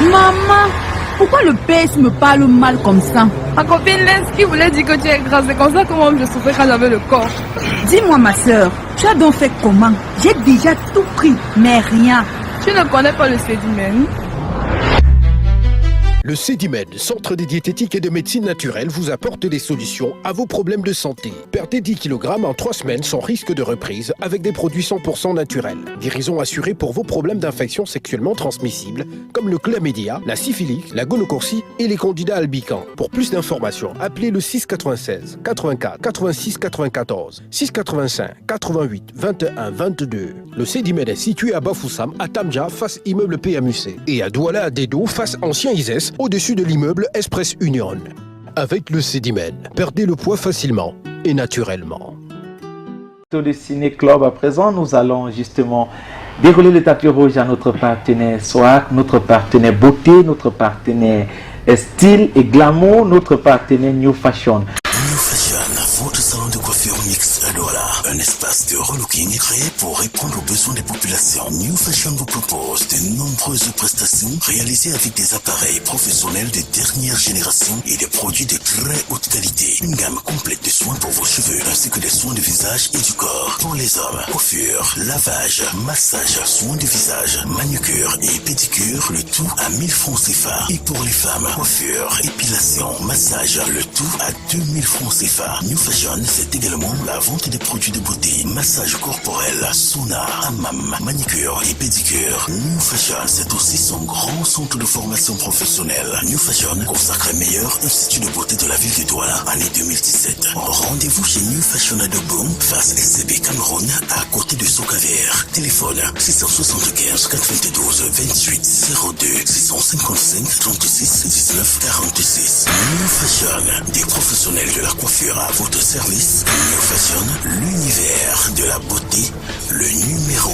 Maman, pourquoi le PS me parle mal comme ça? Ma copine Lens qui voulait dire que tu es grasse, c'est comme ça que moi je souffrais quand j'avais le corps. Dis-moi, ma soeur, tu as donc fait comment? J'ai déjà tout pris, mais rien. Tu ne connais pas le Cédimène? Le Cédimed, Centre de diététique et de médecine naturelle, vous apporte des solutions à vos problèmes de santé. Perdez 10 kg en 3 semaines sans risque de reprise avec des produits 100% naturels. Guérison assurée pour vos problèmes d'infections sexuellement transmissibles comme le chlamydia, la syphilis, la gonococcie et les candidats albicans. Pour plus d'informations, appelez le 696 84 86 94 685 88 21 22. Le Cédimed est situé à Bafoussam, à Tamja, face immeuble PMUC, et à Douala à Dedo, face ancien ISES, au-dessus de l'immeuble Express Union. Avec le Cédimed, perdez le poids facilement et naturellement. De Ciné Club, à présent, nous allons justement dérouler le tapis rouge à notre partenaire Soir, notre partenaire beauté, notre partenaire style et glamour, notre partenaire New Fashion. New Fashion, votre salon de coiffure mix Lola, un espace de relooking créé pour répondre aux besoins des populations. New Fashion vous propose de nombreuses prestations réalisées avec des appareils professionnels de dernière génération et des produits de très haute qualité. Une gamme complète de soins pour vos cheveux ainsi que des soins de visage et du corps. Pour les hommes, coiffure, lavage, massage, soins de visage, manucure et pédicure, le tout à 1000 francs CFA. Et pour les femmes, coiffure, épilation, massage, le tout à 2000 francs CFA. New Fashion, c'est également la vente des produits de beauté, massage corporel, sauna, hammam, manicure et pédicure. New Fashion, c'est aussi son grand centre de formation professionnelle. New Fashion, consacré meilleur institut de beauté de la ville de Douala, année 2017. Rendez-vous chez New Fashion à Doboum, face SCB Cameroun, à côté de Socaver. Téléphone 675 422 28 02 655 36 19 46. New Fashion, des professionnels de la coiffure à votre service. New Fashion, l'univers de la beauté, le numéro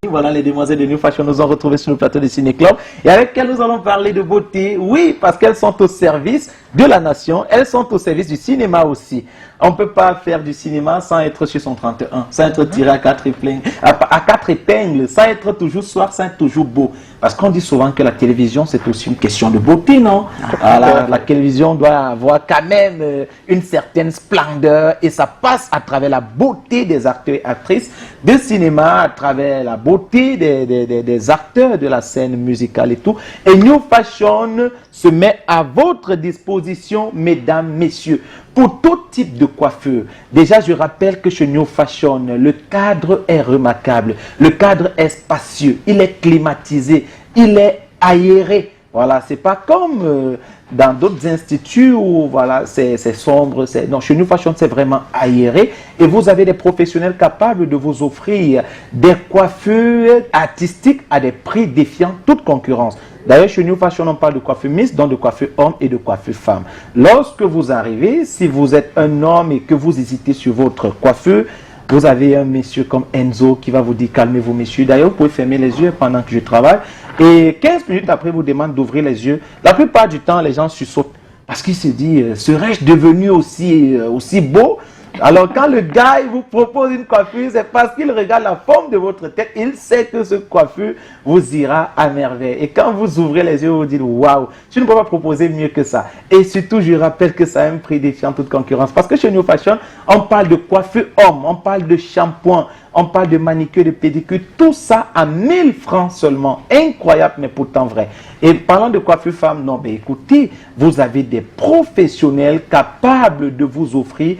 1. Voilà, les demoiselles de New Fashion nous ont retrouvés sur le plateau de Ciné Club et avec elles nous allons parler de beauté. Oui, parce qu'elles sont au service de la nation, elles sont au service du cinéma aussi. On ne peut pas faire du cinéma sans être sur son 31, sans être tiré à quatre épingles, sans être toujours soir, sans être toujours beau. Parce qu'on dit souvent que la télévision, c'est aussi une question de beauté, non? La télévision doit avoir quand même une certaine splendeur et ça passe à travers la beauté des acteurs et actrices de cinéma, à travers la beauté des acteurs de la scène musicale et tout. Et New Fashion se met à votre disposition, mesdames, messieurs, pour tout type de coiffure. Déjà, je rappelle que chez New Fashion, le cadre est remarquable. Le cadre est spacieux, il est climatisé, il est aéré. Voilà, c'est pas comme dans d'autres instituts où voilà, c'est sombre. Non, chez New Fashion, c'est vraiment aéré. Et vous avez des professionnels capables de vous offrir des coiffures artistiques à des prix défiant toute concurrence. D'ailleurs, chez New Fashion, on parle de coiffure mixte, donc de coiffure homme et de coiffure femme. Lorsque vous arrivez, si vous êtes un homme et que vous hésitez sur votre coiffure, vous avez un monsieur comme Enzo qui va vous dire calmez-vous messieurs. D'ailleurs, vous pouvez fermer les yeux pendant que je travaille. Et 15 minutes après, vous demande d'ouvrir les yeux. La plupart du temps, les gens sursautent. Parce qu'ils se disent, serais-je devenu aussi beau? Alors quand le gars il vous propose une coiffure, c'est parce qu'il regarde la forme de votre tête. Il sait que ce coiffure vous ira à merveille. Et quand vous ouvrez les yeux, vous dites waouh, tu ne peux pas proposer mieux que ça. Et surtout, je rappelle que ça a un prix défiant toute concurrence. Parce que chez New Fashion, on parle de coiffure homme, on parle de shampoing, on parle de manicure, de pédicure, tout ça à 1000 francs seulement. Incroyable, mais pourtant vrai. Et parlant de coiffure femme, non, mais écoutez, vous avez des professionnels capables de vous offrir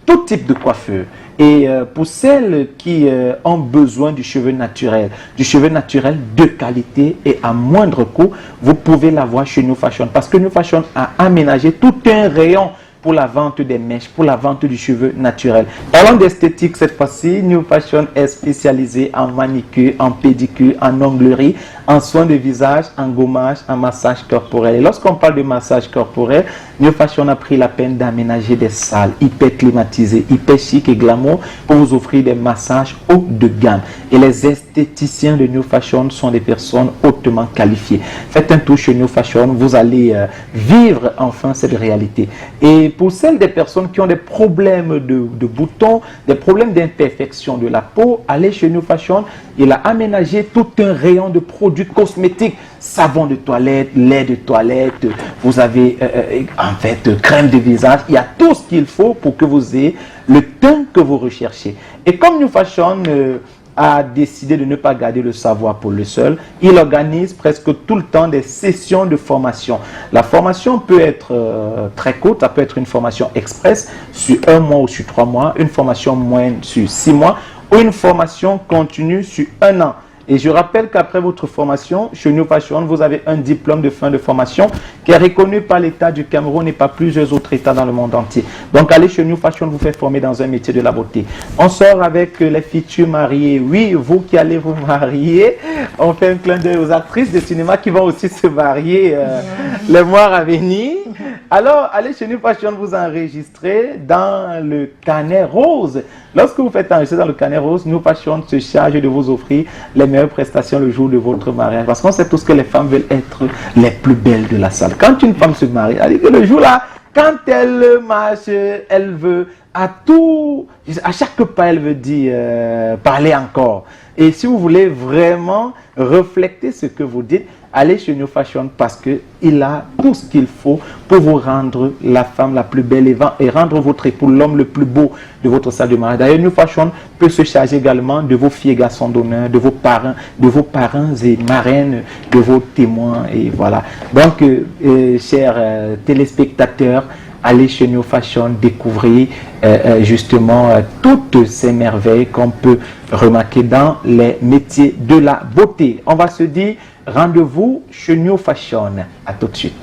tout type de coiffure. Et pour celles qui ont besoin du cheveu naturel de qualité et à moindre coût, vous pouvez l'avoir chez New Fashion. Parce que New Fashion a aménagé tout un rayon pour la vente des mèches, pour la vente du cheveu naturel. Parlant d'esthétique cette fois-ci, New Fashion est spécialisé en manicure, en pédicure, en onglerie, en soins de visage, en gommage, en massage corporel. Et lorsqu'on parle de massage corporel, New Fashion a pris la peine d'aménager des salles hyper climatisées, hyper chic et glamour pour vous offrir des massages haut de gamme. Et les esthéticiens de New Fashion sont des personnes hautement qualifiées. Faites un tour chez New Fashion, vous allez vivre enfin cette réalité. Et pour celles des personnes qui ont des problèmes de boutons, des problèmes d'imperfection de la peau, allez chez New Fashion. Il a aménagé tout un rayon de produits cosmétiques, savon de toilette, lait de toilette, vous avez en fait crème de visage, il y a tout ce qu'il faut pour que vous ayez le teint que vous recherchez. Et comme New Fashion a décidé de ne pas garder le savoir pour le seul, il organise presque tout le temps des sessions de formation. La formation peut être très courte, ça peut être une formation express sur 1 mois ou sur 3 mois, une formation moyenne sur 6 mois, ou une formation continue sur 1 an. Et je rappelle qu'après votre formation, chez New Fashion, vous avez un diplôme de fin de formation qui est reconnu par l'État du Cameroun et par plusieurs autres États dans le monde entier. Donc, allez chez New Fashion, vous faire former dans un métier de la beauté. On sort avec les futurs mariés. Oui, vous qui allez vous marier, on fait un clin d'œil aux actrices de cinéma qui vont aussi se marier les mois à venir. Alors, allez chez New Fashion, vous enregistrez dans le carnet rose. Lorsque vous faites enregistrer dans le carnet rose, New Fashion se charge de vous offrir les meilleures prestations le jour de votre mariage. Parce qu'on sait tous que les femmes veulent être les plus belles de la salle. Quand une femme se marie, elle dit que le jour-là, quand elle marche, elle veut à chaque pas, elle veut dire parler encore. Et si vous voulez vraiment refléter ce que vous dites, allez chez New Fashion parce qu'il a tout ce qu'il faut pour vous rendre la femme la plus belle et rendre votre époux l'homme le plus beau de votre salle de mariage. D'ailleurs, New Fashion peut se charger également de vos filles et garçons d'honneur, de vos parents et marraines, de vos témoins. Et voilà. Donc, chers téléspectateurs, allez chez New Fashion découvrir justement toutes ces merveilles qu'on peut remarquer dans les métiers de la beauté. On va se dire rendez-vous chez New Fashion. À tout de suite.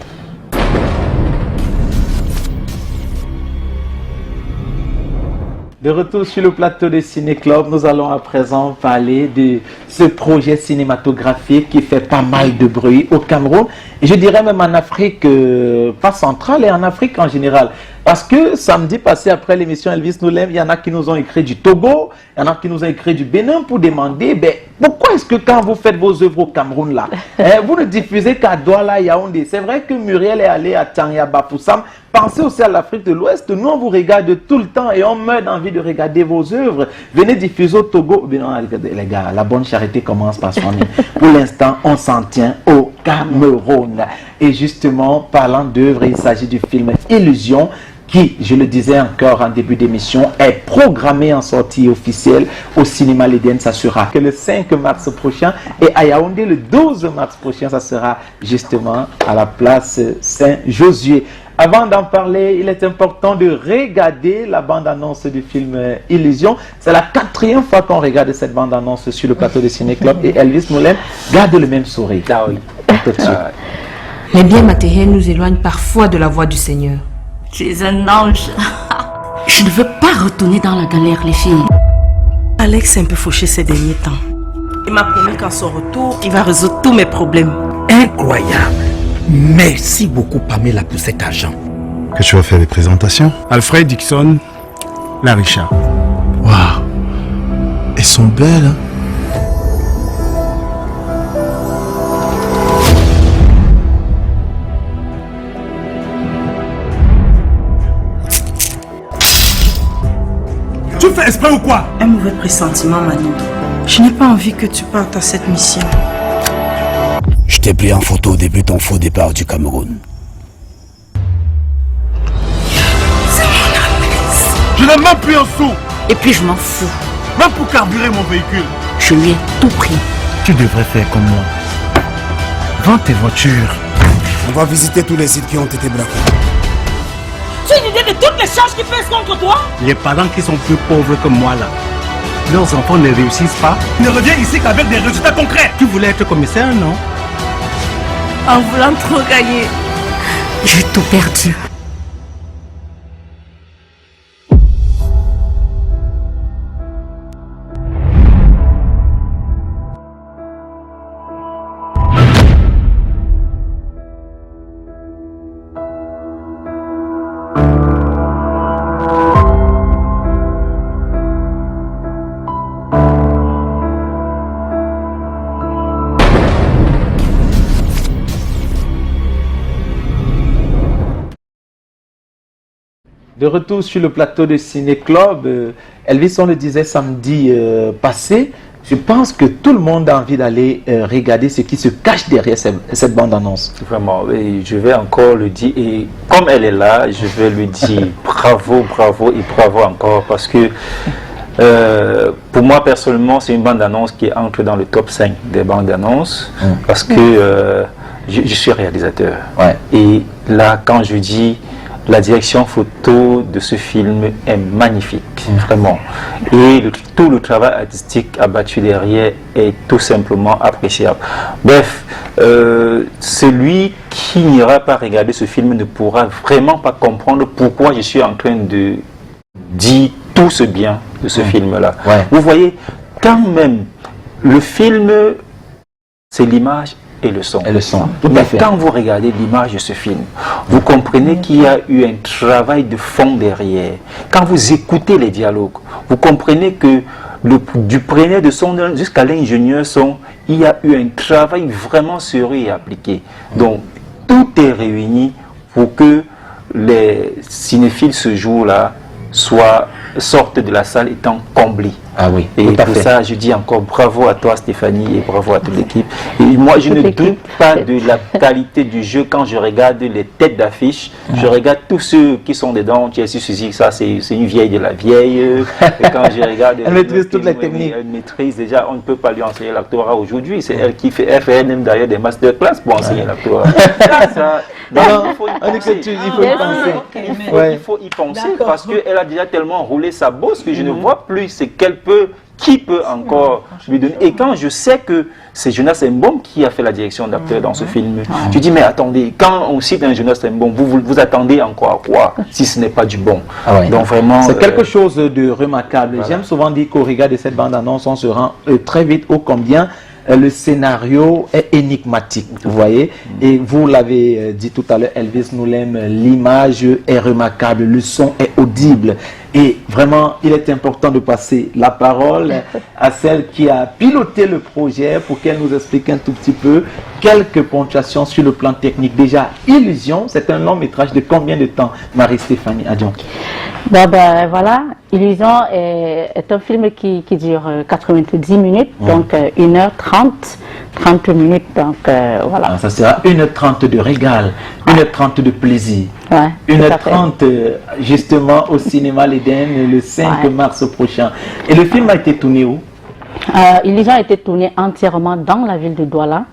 De retour sur le plateau de Ciné Club, nous allons à présent parler de ce projet cinématographique qui fait pas mal de bruit au Cameroun et je dirais même en Afrique, pas centrale et en Afrique en général. Parce que samedi passé, après l'émission Elvis nous l'aime, il y en a qui nous ont écrit du Togo, il y en a qui nous ont écrit du Bénin pour demander pourquoi est-ce que quand vous faites vos œuvres au Cameroun là, vous ne diffusez qu'à Douala, Yaoundé. C'est vrai que Muriel est allée à Tchanyaba, Poussam. Pensez aussi à l'Afrique de l'Ouest. Nous, on vous regarde tout le temps et on meurt d'envie de regarder vos œuvres. Venez diffuser au Togo. Mais non, les gars, la bonne charité commence par soi-même. Pour l'instant, on s'en tient au Cameroun. Et justement, parlant d'œuvres, il s'agit du film Illusion, qui, je le disais encore en début d'émission, est programmé en sortie officielle au cinéma L'Éden. Ça sera que le 5 mars prochain et à Yaoundé le 12 mars prochain, ça sera justement à la place Saint-Josué. Avant d'en parler, il est important de regarder la bande-annonce du film Illusion. C'est la 4e fois qu'on regarde cette bande-annonce sur le plateau de Ciné Club et Elvis Moulin garde le même sourire. Ah oui. Tout de suite. Les biens matériels nous éloignent parfois de la voie du Seigneur. Tu es un ange. Je ne veux pas retourner dans la galère, les filles. Alex est un peu fauché ces derniers temps. Il m'a promis qu'à son retour, il va résoudre tous mes problèmes. Incroyable. Merci beaucoup, Pamela, pour cet argent. Que tu vas faire les présentations? Alfred Dixon, Larisha. Waouh. Elles sont belles, hein? Tu fais exprès ou quoi? Un mauvais pressentiment, Manu. Je n'ai pas envie que tu partes à cette mission. Je t'ai pris en photo depuis ton faux départ du Cameroun. C'est mon Alex. Je n'ai même plus un sou. Et puis je m'en fous. Même pour carburer mon véhicule. Je lui ai tout pris. Tu devrais faire comme moi. Vends tes voitures. On va visiter tous les sites qui ont été braqués. Tu as une idée de toutes les charges qui pèsent contre toi? Les parents qui sont plus pauvres que moi là, leurs enfants ne réussissent pas. Ne reviens ici qu'avec des résultats concrets. Tu voulais être commissaire, non? En voulant trop gagner, j'ai tout perdu. De retour sur le plateau de Ciné Club, Elvis, on le disait samedi passé, je pense que tout le monde a envie d'aller regarder ce qui se cache derrière cette bande-annonce. Vraiment, et je vais encore le dire, et comme elle est là, je vais lui dire bravo, bravo et bravo encore, parce que pour moi personnellement, c'est une bande-annonce qui entre dans le top 5 des bandes-annonces, parce que je suis réalisateur. Et là, quand je dis la direction photo de ce film est magnifique, vraiment. Et tout le travail artistique abattu derrière est tout simplement appréciable. Bref, celui qui n'ira pas regarder ce film ne pourra vraiment pas comprendre pourquoi je suis en train de dire tout ce bien de ce film-là. Vous voyez, quand même, le film, c'est l'image et le son. Mais quand vous regardez l'image de ce film, vous comprenez qu'il y a eu un travail de fond derrière. Quand vous écoutez les dialogues, vous comprenez que du preneur de son jusqu'à l'ingénieur son, il y a eu un travail vraiment sérieux et appliqué. Donc, tout est réuni pour que les cinéphiles ce jour-là sortent de la salle étant comblés. Ah oui, et pour ça, je dis encore bravo à toi Stéphanie et bravo à toute l'équipe. Et moi, je ne doute pas de la qualité du jeu quand je regarde les têtes d'affiche. Je regarde tous ceux qui sont dedans. Tu as su, ça c'est une vieille de la vieille. Et quand je regarde, elle maîtrise toutes les techniques. Elle maîtrise déjà, on ne peut pas lui enseigner l'actorat aujourd'hui. C'est elle qui fait même d'ailleurs des masterclass pour enseigner l'actorat. Il faut y penser parce qu'elle a déjà tellement roulé sa bosse que je ne vois plus ce qu'elle peut, qui peut encore lui donner. Et quand je sais que c'est Jonas Mbom qui a fait la direction d'acteur dans ce film, je dis mais attendez, quand on cite un Jonas Mbom, vous attendez encore à quoi si ce n'est pas du bon? Donc vraiment, c'est quelque chose de remarquable. J'aime souvent dire qu'au regard de cette bande-annonce, on se rend très vite au combien le scénario est énigmatique, vous voyez, et vous l'avez dit tout à l'heure, Elvis nous l'aime, l'image est remarquable, le son est audible, et vraiment, il est important de passer la parole à celle qui a piloté le projet pour qu'elle nous explique un tout petit peu quelques ponctuations sur le plan technique. Déjà, Illusion, c'est un long métrage de combien de temps, Marie-Stéphanie Adjon? Voilà, Illusion est un film qui dure 90 minutes, donc 1h30, 30 minutes, donc voilà. Ça sera 1h30 de régal, 1h30 de plaisir. 1h30 justement au cinéma l'Éden le 5 mars prochain. Et le film a été tourné où? Illusion a été tourné entièrement dans la ville de Douala.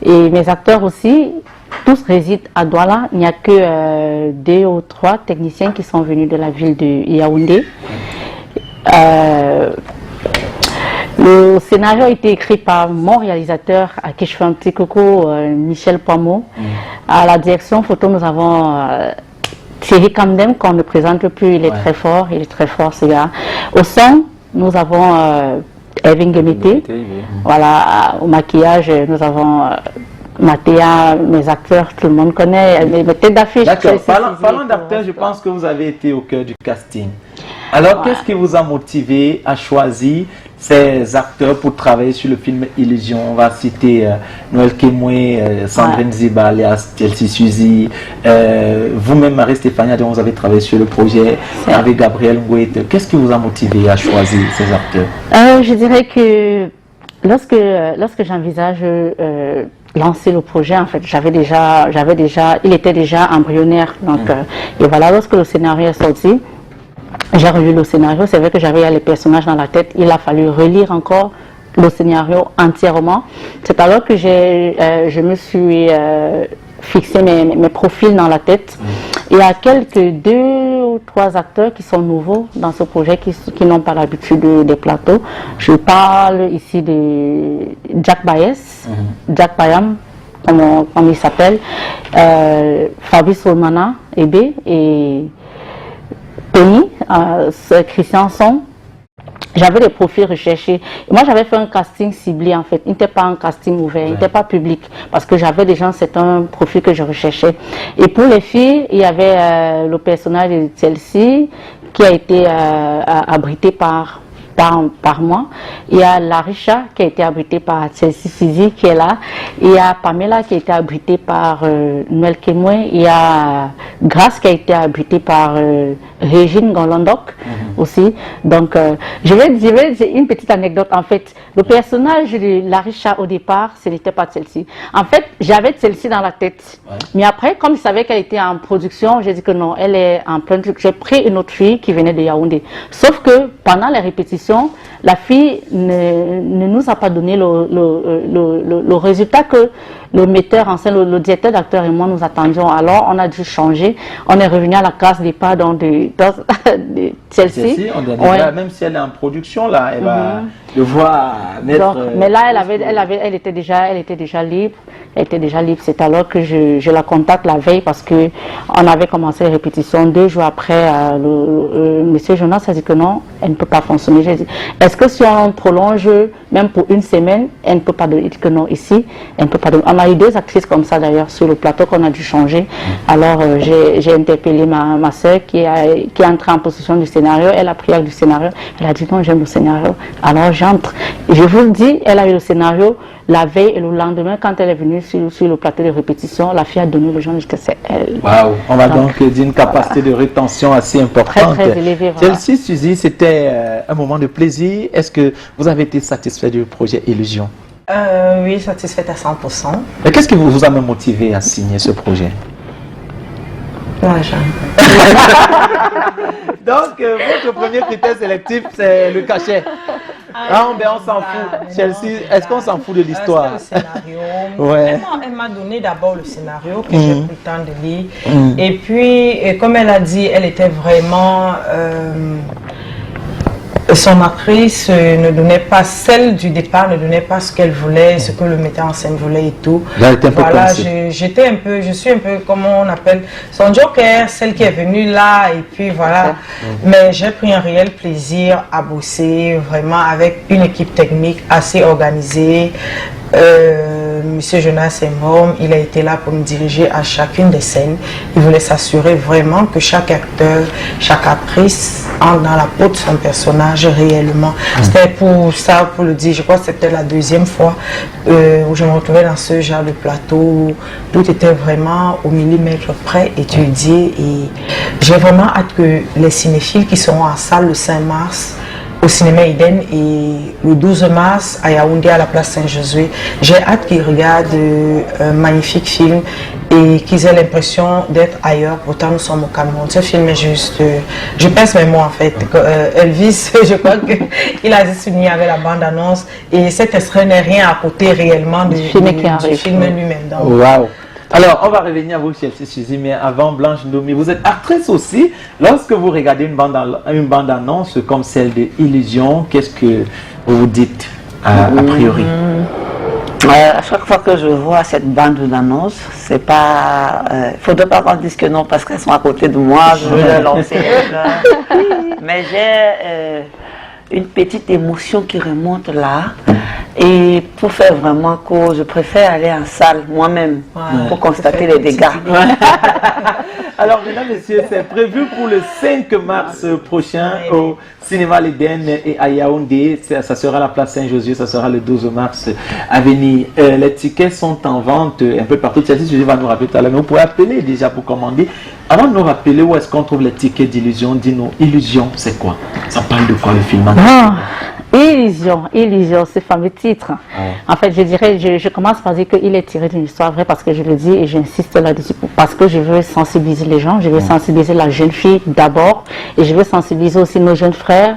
Et mes acteurs aussi, tous résident à Douala. Il n'y a que 2 ou 3 techniciens qui sont venus de la ville de Yaoundé. Le scénario a été écrit par mon réalisateur, à qui je fais un petit coucou, Michel Poimeau. À la direction photo, nous avons Thierry Kamdem, qu'on ne présente plus, il est très fort, ce gars. Au son, nous avons Evin Gemete. Voilà, au maquillage, nous avons Mathéa, mes acteurs, tout le monde connaît, mes têtes d'affiche. D'accord, parlant d'acteurs, je pense que vous avez été au cœur du casting. Alors, qu'est-ce qui vous a motivé à choisir ces acteurs pour travailler sur le film Illusion? On va citer Noël Kemoué, Sandrine Ziba, alias Chelsea Suzy, vous-même Marie-Stéphanie, dont vous avez travaillé sur le projet, avec Gabriel Ngouet. Qu'est-ce qui vous a motivé à choisir ces acteurs? Je dirais que lorsque j'envisage lancer le projet, en fait, il était déjà embryonnaire. Donc, et voilà, lorsque le scénario est sorti, j'ai revu le scénario. C'est vrai que j'avais les personnages dans la tête. Il a fallu relire encore le scénario entièrement. C'est alors que je me suis fixé mes profils dans la tête. Il y a quelques 2 ou 3 acteurs qui sont nouveaux dans ce projet, qui n'ont pas l'habitude des plateaux. Je parle ici de Jack Baez, Jack Bayam, comme il s'appelle, Fabrice Olmana, Ebe, et Tony, Christian Son. J'avais des profils recherchés. Et moi, j'avais fait un casting ciblé, en fait. Il n'était pas un casting ouvert, il n'était pas public. Parce que j'avais déjà, c'est un profil que je recherchais. Et pour les filles, il y avait le personnage de Chelsea qui a été abrité par par mois. Il y a Larisha qui a été abritée par Chelsea Fizi qui est là. Il y a Pamela qui a été abritée par Noël Kemwe. Il y a Grace qui a été abritée par Régine Golandok aussi. Donc, je vais dire une petite anecdote. En fait, le personnage de Larisha au départ, ce n'était pas Chelsea. En fait, j'avais Chelsea dans la tête. Mais après, comme je savais qu'elle était en production, j'ai dit que non, elle est en plein truc. J'ai pris une autre fille qui venait de Yaoundé. Sauf que pendant les répétitions, la fille ne nous a pas donné le résultat que le metteur en scène, le directeur d'acteur et moi nous attendions. Alors on a dû changer. On est revenu à la case départ de Chelsea. On doit dire, même si elle est en production là, elle va devoir mettre. Donc, mais là, elle était déjà libre. Elle était déjà libre. C'est alors que je la contacte la veille parce que on avait commencé les répétitions 2 jours après. Monsieur Jonas a dit que non, elle ne peut pas fonctionner. J'ai dit, est-ce que si on prolonge même pour une semaine, elle ne peut pas donner que non ici, elle ne peut pas donner. On a eu 2 actrices comme ça d'ailleurs sur le plateau qu'on a dû changer. Alors j'ai interpellé ma soeur qui est entrée en possession du scénario. Elle a pris acte du scénario. Elle a dit non, j'aime le scénario. Alors j'entre. Je vous le dis, elle a eu le scénario la veille et le lendemain, quand elle est venue sur le plateau de répétition, la fille a donné le genre que c'est elle. Waouh, on va donc dire une capacité de rétention assez importante. Très élevée. Voilà. Chelsea, Suzy, c'était un moment de plaisir. Est-ce que vous avez été satisfait du projet Illusion? Oui, satisfaite à 100%. Et qu'est-ce qui vous a motivé à signer ce projet? L'argent. Donc, votre premier critère sélectif, c'est le cachet. Ah, ben on s'en fout. Chelsea, est-ce qu'on s'en fout de l'histoire? Le scénario. Ouais. Elle m'a donné d'abord le scénario que j'ai pris le temps de lire. Et puis, comme elle a dit, elle était vraiment... son actrice ne donnait pas, celle du départ ne donnait pas ce qu'elle voulait, ce que le metteur en scène voulait et tout. Voilà, je suis un peu, comment on appelle, son joker, celle qui est venue là et puis voilà. Mais j'ai pris un réel plaisir à bosser vraiment avec une équipe technique assez organisée. Monsieur Jonas est mort, il a été là pour me diriger à chacune des scènes. Il voulait s'assurer vraiment que chaque acteur, chaque actrice entre dans la peau de son personnage réellement. C'était pour ça, pour le dire, je crois que c'était la 2e fois où je me retrouvais dans ce genre de plateau où tout était vraiment au millimètre près étudié. Et j'ai vraiment hâte que les cinéphiles qui seront en salle le 5 mars au cinéma Eden et le 12 mars à Yaoundé à la place Saint-Josué. J'ai hâte qu'ils regardent un magnifique film et qu'ils aient l'impression d'être ailleurs. Pourtant, nous sommes au Cameroun. Ce film est juste... je pèse mes mots en fait. Elvis, je crois qu'il a souligné avec la bande-annonce et cet extrait n'est rien à côté réellement du film lui-même. Waouh! Alors, on va revenir à vous, Chelsea Suzy, mais avant, Blanche Ndomi, vous êtes actrice aussi. Lorsque vous regardez une bande-annonce comme celle de Illusion, qu'est-ce que vous vous dites a priori? À chaque fois que je vois cette bande-annonce, c'est pas... il ne faudrait pas qu'on dise que non, parce qu'elles sont à côté de moi, je vais les lancer. Mais j'ai une petite émotion qui remonte là. Et pour faire vraiment court, je préfère aller en salle moi-même pour constater les dégâts. Alors, mesdames, messieurs, c'est prévu pour le 5 mars prochain au cinéma L'Éden et à Yaoundé. Ça sera à la place Saint-Josué, ça sera le 12 mars à venir. Les tickets sont en vente un peu partout. Chelsea va nous rappeler tout à l'heure, mais vous pouvez appeler déjà pour commander. Avant de nous rappeler où est-ce qu'on trouve les tickets d'Illusion, dis-nous, Illusion, c'est quoi? Ça parle de quoi le film? Illusion, ce fameux titre. En fait, je dirais, je commence par dire qu'il est tiré d'une histoire vraie parce que je le dis et j'insiste là-dessus parce que je veux sensibiliser les gens, je veux sensibiliser la jeune fille d'abord et je veux sensibiliser aussi nos jeunes frères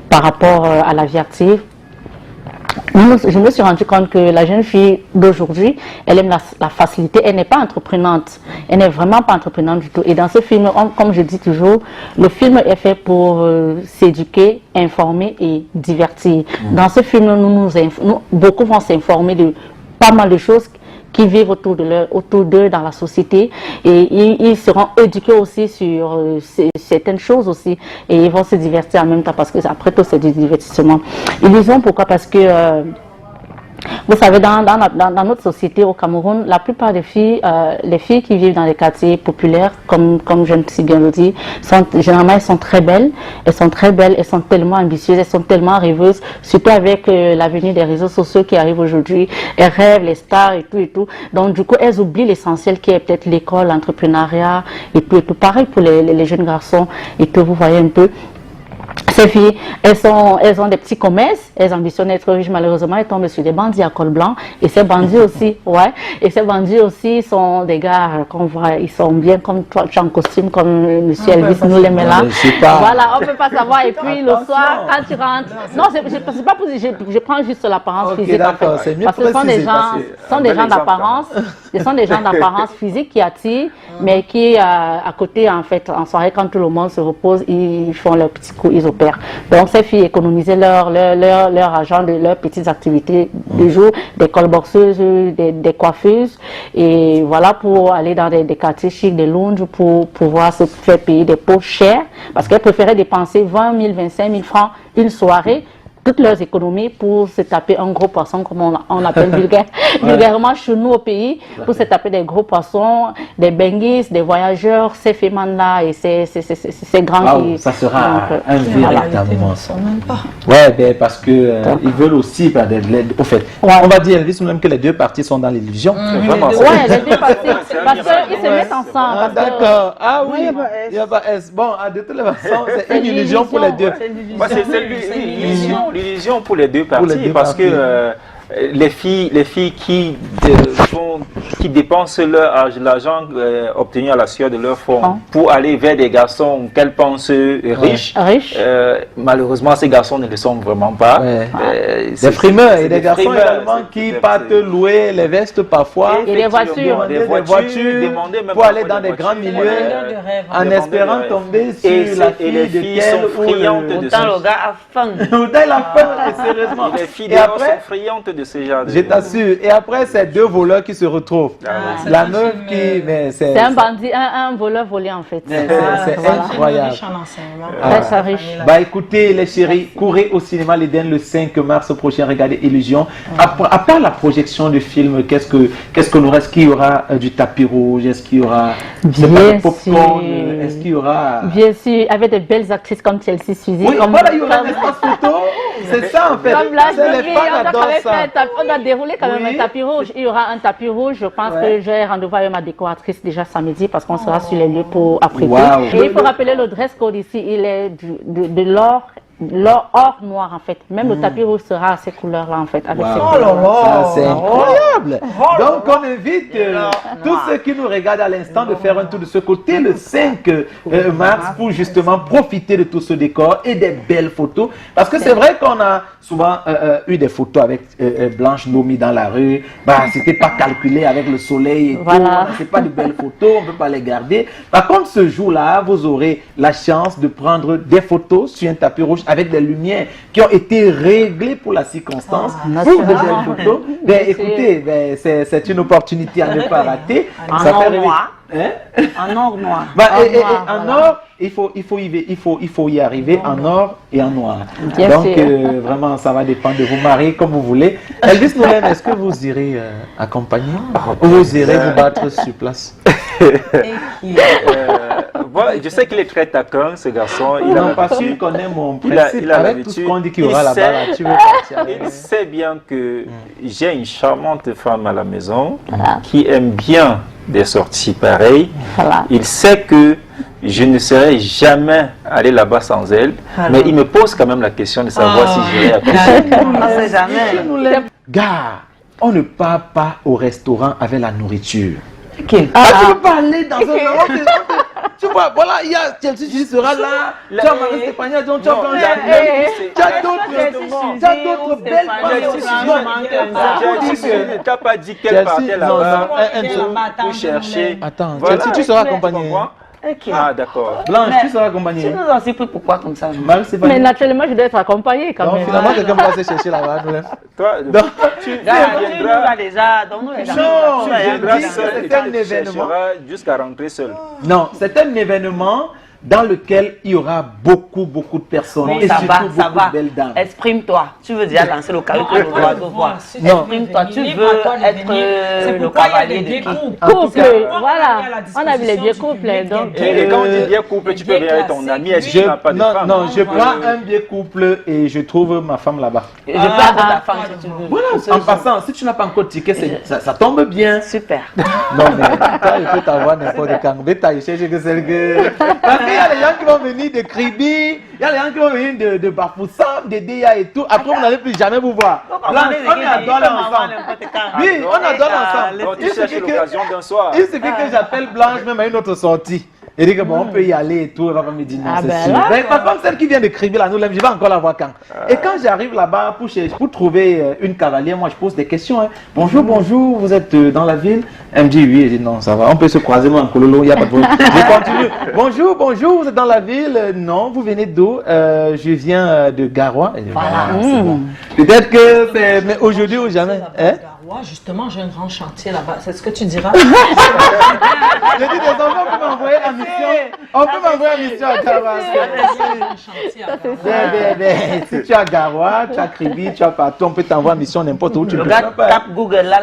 par rapport à la vie active. Je me suis rendu compte que la jeune fille d'aujourd'hui, elle aime la facilité, elle n'est pas entreprenante, elle n'est vraiment pas entreprenante du tout. Et dans ce film, comme je dis toujours, le film est fait pour s'éduquer, informer et divertir. Dans ce film, beaucoup vont s'informer de pas mal de choses qui vivent autour d'eux dans la société et ils seront éduqués aussi sur certaines choses aussi et ils vont se divertir en même temps parce que après tout c'est du divertissement. Illusion, pourquoi? Parce que Vous savez, dans notre société au Cameroun, la plupart des filles, les filles qui vivent dans les quartiers populaires, comme je me suis bien le dit, généralement elles sont très belles, elles sont tellement ambitieuses, elles sont tellement rêveuses, surtout avec l'avenue des réseaux sociaux qui arrivent aujourd'hui. Elles rêvent les stars et tout. Donc du coup, elles oublient l'essentiel qui est peut-être l'école, l'entrepreneuriat et tout. Pareil pour les jeunes garçons et tout, vous voyez un peu. Ces filles, elles ont des petits commerces, elles ambitionnent d'être riches, malheureusement, elles tombent sur des bandits à col blanc. Et ces bandits aussi, sont des gars qu'on voit, ils sont bien comme toi, tu es en costume, comme monsieur Elvis nous les met là. Voilà, on ne peut pas savoir. Et puis le soir, quand tu rentres, non, c'est pas pour je prends juste l'apparence physique. D'accord, c'est mieux. Parce que ce sont des gens d'apparence, ce sont des gens d'apparence physique qui attirent, mais qui à côté, en fait, en soirée, quand tout le monde se repose, ils font leurs petits coups, ils opèrent. Donc ces filles économisaient leur argent de leurs petites activités du jour, des colboxeuses, des coiffeuses, et voilà, pour aller dans des quartiers chics, des lounges, pour pouvoir se faire payer des pots chers, parce qu'elles préféraient dépenser 20 000, 25 000 francs une soirée, toutes leurs économies pour se taper un gros poisson, comme on appelle vulgairement chez nous au pays, pour se taper des gros poissons, des benguis, des voyageurs, ces fémins-là et ces grands qui... Ça sera un véritable moment. Ouais, ben, parce que ils veulent aussi, au fait, on va dire Elvis même que les deux parties sont dans l'illusion. Ouais, les deux parties, parce qu'ils se mettent ensemble. D'accord. Ah oui, il n'y a pas S. Bon, de toutes les façons, c'est une illusion pour les deux. C'est l'illusion pour les deux parties, parce que les filles qui dépensent l'argent obtenu à la sueur de leur front pour aller vers des garçons qu'elles pensent riches, malheureusement ces garçons ne le sont vraiment pas. Des frimeurs et des garçons également qui partent louer les vestes parfois et des voitures, pour aller dans des grands milieux en espérant tomber sur la fille de tel ou le gars a faim. Sérieusement. Les filles sont friandes de ce genre. Je t'assure. Et après, c'est deux voleurs qui se retrouvent. La meuf qui... C'est un bandit, un voleur volé en fait. C'est incroyable. Très riche. Bah écoutez les chéris, courez au cinéma l'Éden le 5 mars prochain, regardez Illusion. À part la projection du film, qu'est-ce que nous reste? Est-ce qu'il y aura du tapis rouge? Est-ce qu'il y aura popcorn? Est-ce qu'il y aura... Bien sûr, avec de belles actrices comme Chelsea Suzy. Oui, voilà, il y aura un espace photo. C'est ça en fait. Comme là, les fans adorent ça. On a déroulé quand même un tapis rouge. Il y aura un tapis rouge. Je pense que j'ai rendez-vous avec ma décoratrice déjà samedi parce qu'on sera sur les lieux pour apprêter. Et il faut rappeler le dress code ici. Il est de l'or or noir en fait. Même le tapis rouge sera à ces couleurs-là en fait. Avec ces couleurs. C'est incroyable. Donc on invite tous ceux qui nous regardent à l'instant de faire un tour de ce côté le 5 mars pour justement profiter de tout ce décor et des belles photos. Parce que c'est vrai qu'on a souvent eu des photos avec Blanche Nomi dans la rue. Bah, c'était pas calculé avec le soleil et tout. C'est pas de belles photos, on peut pas les garder. Par contre, ce jour-là, vous aurez la chance de prendre des photos sur un tapis rouge avec des lumières qui ont été réglées pour la circonstance, pour de belles photos. Ben, écoutez, c'est une opportunité à ne pas rater. En or noir. En or, il faut y arriver en or et en noir. Donc vraiment, ça va dépendre de vous marier comme vous voulez. Elvis Noulem, est-ce que vous irez accompagner ou vous irez vous battre sur place? Voilà, je sais qu'il est très taquin, ce garçon. Parce qu'il connaît mon principe. Avec tout ce qu'on dit qu'il y aura là-bas, tu veux partir. Il sait bien que j'ai une charmante femme à la maison qui aime bien des sorties pareilles. Il sait que je ne serai jamais allé là-bas sans elle, mais il me pose quand même la question de savoir si j'irai accompagner. On ne sait jamais. Gars, on ne part pas au restaurant avec la nourriture. Tu ne peux pas aller dans un... Tu vois, voilà, il y a Chelsea qui sera là, tu as Marie Stéphanie, tu as d'autres belles personnes. Tu n'as pas dit qu'elle partait là-bas pour chercher. Attends, Chelsea, tu seras accompagnée. Ah, d'accord. Blanche, tu seras accompagnée. Tu nous en sais plus pourquoi comme ça. Mais naturellement, je dois être accompagnée quand même. Finalement, quelqu'un va se chercher là-bas. Toi, tu viendras déjà. Non, c'est un événement. Jusqu'à rentrer seul. Non, c'est un événement dans lequel il y aura beaucoup de personnes. Bon, et ça va, surtout ça beaucoup va. de belles dames. Exprime-toi. Tu veux déjà lancer le calcul au droit de voix. Non. Exprime-toi. Tu veux être le cavalier de qui? Couple, voilà. On a vu les vieux couples. Donc, Et quand on dit bien couple, tu peux venir avec ton ami. Est-ce qu'il n'y a pas de femme? Non, je prends un vieux couple et je trouve ma femme là-bas. Je peux avoir ta femme si tu veux. Voilà, en passant, si tu n'as pas encore de ticket, ça tombe bien. Super. Non, mais toi, je peux t'avoir n'importe quand. Mais t'as cherché que celle que. Parce qu'il y a les gens qui vont venir de Kribi, il y a les gens qui vont venir de Bafoussam, de Déa et tout. Après, vous n'allez plus jamais vous voir. Blanche, on est à Douala ensemble. Oui, on est à Douala ensemble. Tu cherches l'occasion d'un soir. Il suffit que j'appelle Blanche même à une autre sortie. Et dit que bon, on peut y aller et tout, elle va me dire non, c'est sûr. Mais par contre, celle qui vient de Kribi, là, nous l'aime, je vais encore la voir quand. Et quand j'arrive là-bas pour trouver une cavalière, moi je pose des questions. Hein. Bonjour, bonjour, vous êtes dans la ville? Elle me dit oui, je dis non, ça va, on peut se croiser moi en Kololo, il n'y a pas de problème. Je continue. Bonjour, bonjour, vous êtes dans la ville? Non, vous venez d'où? Je viens de Garoua. Voilà. Peut-être que c'est mais aujourd'hui ou jamais. Hein? Justement, j'ai un grand chantier là-bas. C'est ce que tu diras? J'ai dit des enfants peuvent m'envoyer en mission. On peut m'envoyer en mission à Garoua. Si tu as Garoua, tu as Kribi, tu as partout, on peut t'envoyer en mission n'importe où tu veux. Regarde, tape Google, là,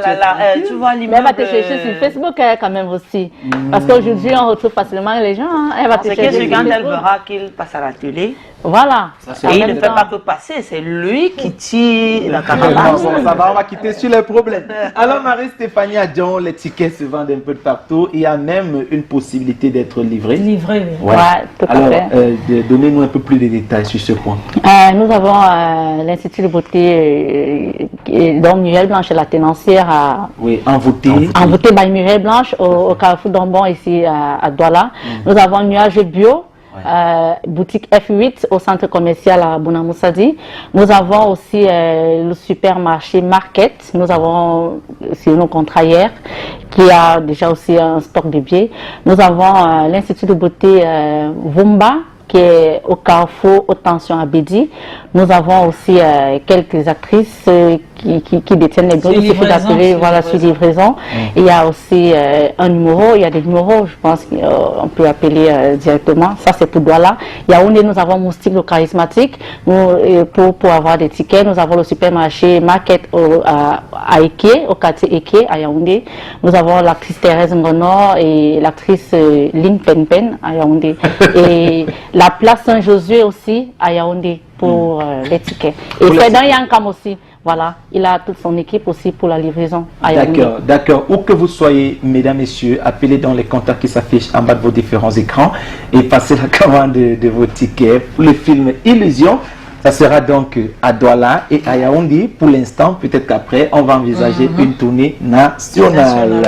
tu vois l'immeuble. elle va te chercher sur Facebook quand même aussi. Parce qu'aujourd'hui, on retrouve facilement les gens. Hein. Elle va te chercher sur quand Facebook. elle verra qu'il passe à la télé. Voilà. Et il ne fait pas que passer, c'est lui qui tire la caméra. Bon, ça va, on va quitter sur les problèmes. Alors, Marie-Stéphanie Adjon, les tickets se vendent un peu de partout. Il y a même une possibilité d'être livré. Livré, oui. Ouais. Tout à Alors, fait. donnez-nous un peu plus de détails sur ce point. Nous avons l'Institut de beauté dont Muriel Blanche est la tenancière à envoûté by Muriel Blanche au Carrefour d'Ambon ici à Douala. Nous avons Nuage Bio. Boutique F8 au centre commercial à Bounamoussadi. Nous avons aussi le supermarché Market. Nous avons sur nos contraires qui a déjà aussi un stock de billets. Nous avons l'Institut de beauté Vumba qui est au Carrefour Haute Tension à Bédi. Nous avons aussi quelques actrices qui détiennent les bureaux. Il suffit d'appeler sur livraison. Il y a aussi un numéro, il y a des numéros, je pense qu'on peut appeler directement. Ça, c'est pour Douala. Yaoundé, nous avons Moustique, le charismatique. Pour avoir des tickets, nous avons le supermarché Market à Eke, au quartier Eke, à Yaoundé. Nous avons l'actrice Thérèse Ngono et l'actrice Lynn Penpen à Yaoundé. Et la place Saint-Josué aussi à Yaoundé pour les tickets. Et c'est dans Yankam aussi. Voilà, il a toute son équipe aussi pour la livraison. D'accord. Où que vous soyez, mesdames, messieurs, appelez dans les contacts qui s'affichent en bas de vos différents écrans et passez la commande de vos tickets pour le film Illusion. Ça sera donc à Douala et à Yaoundé pour l'instant. Peut-être qu'après, on va envisager une tournée nationale.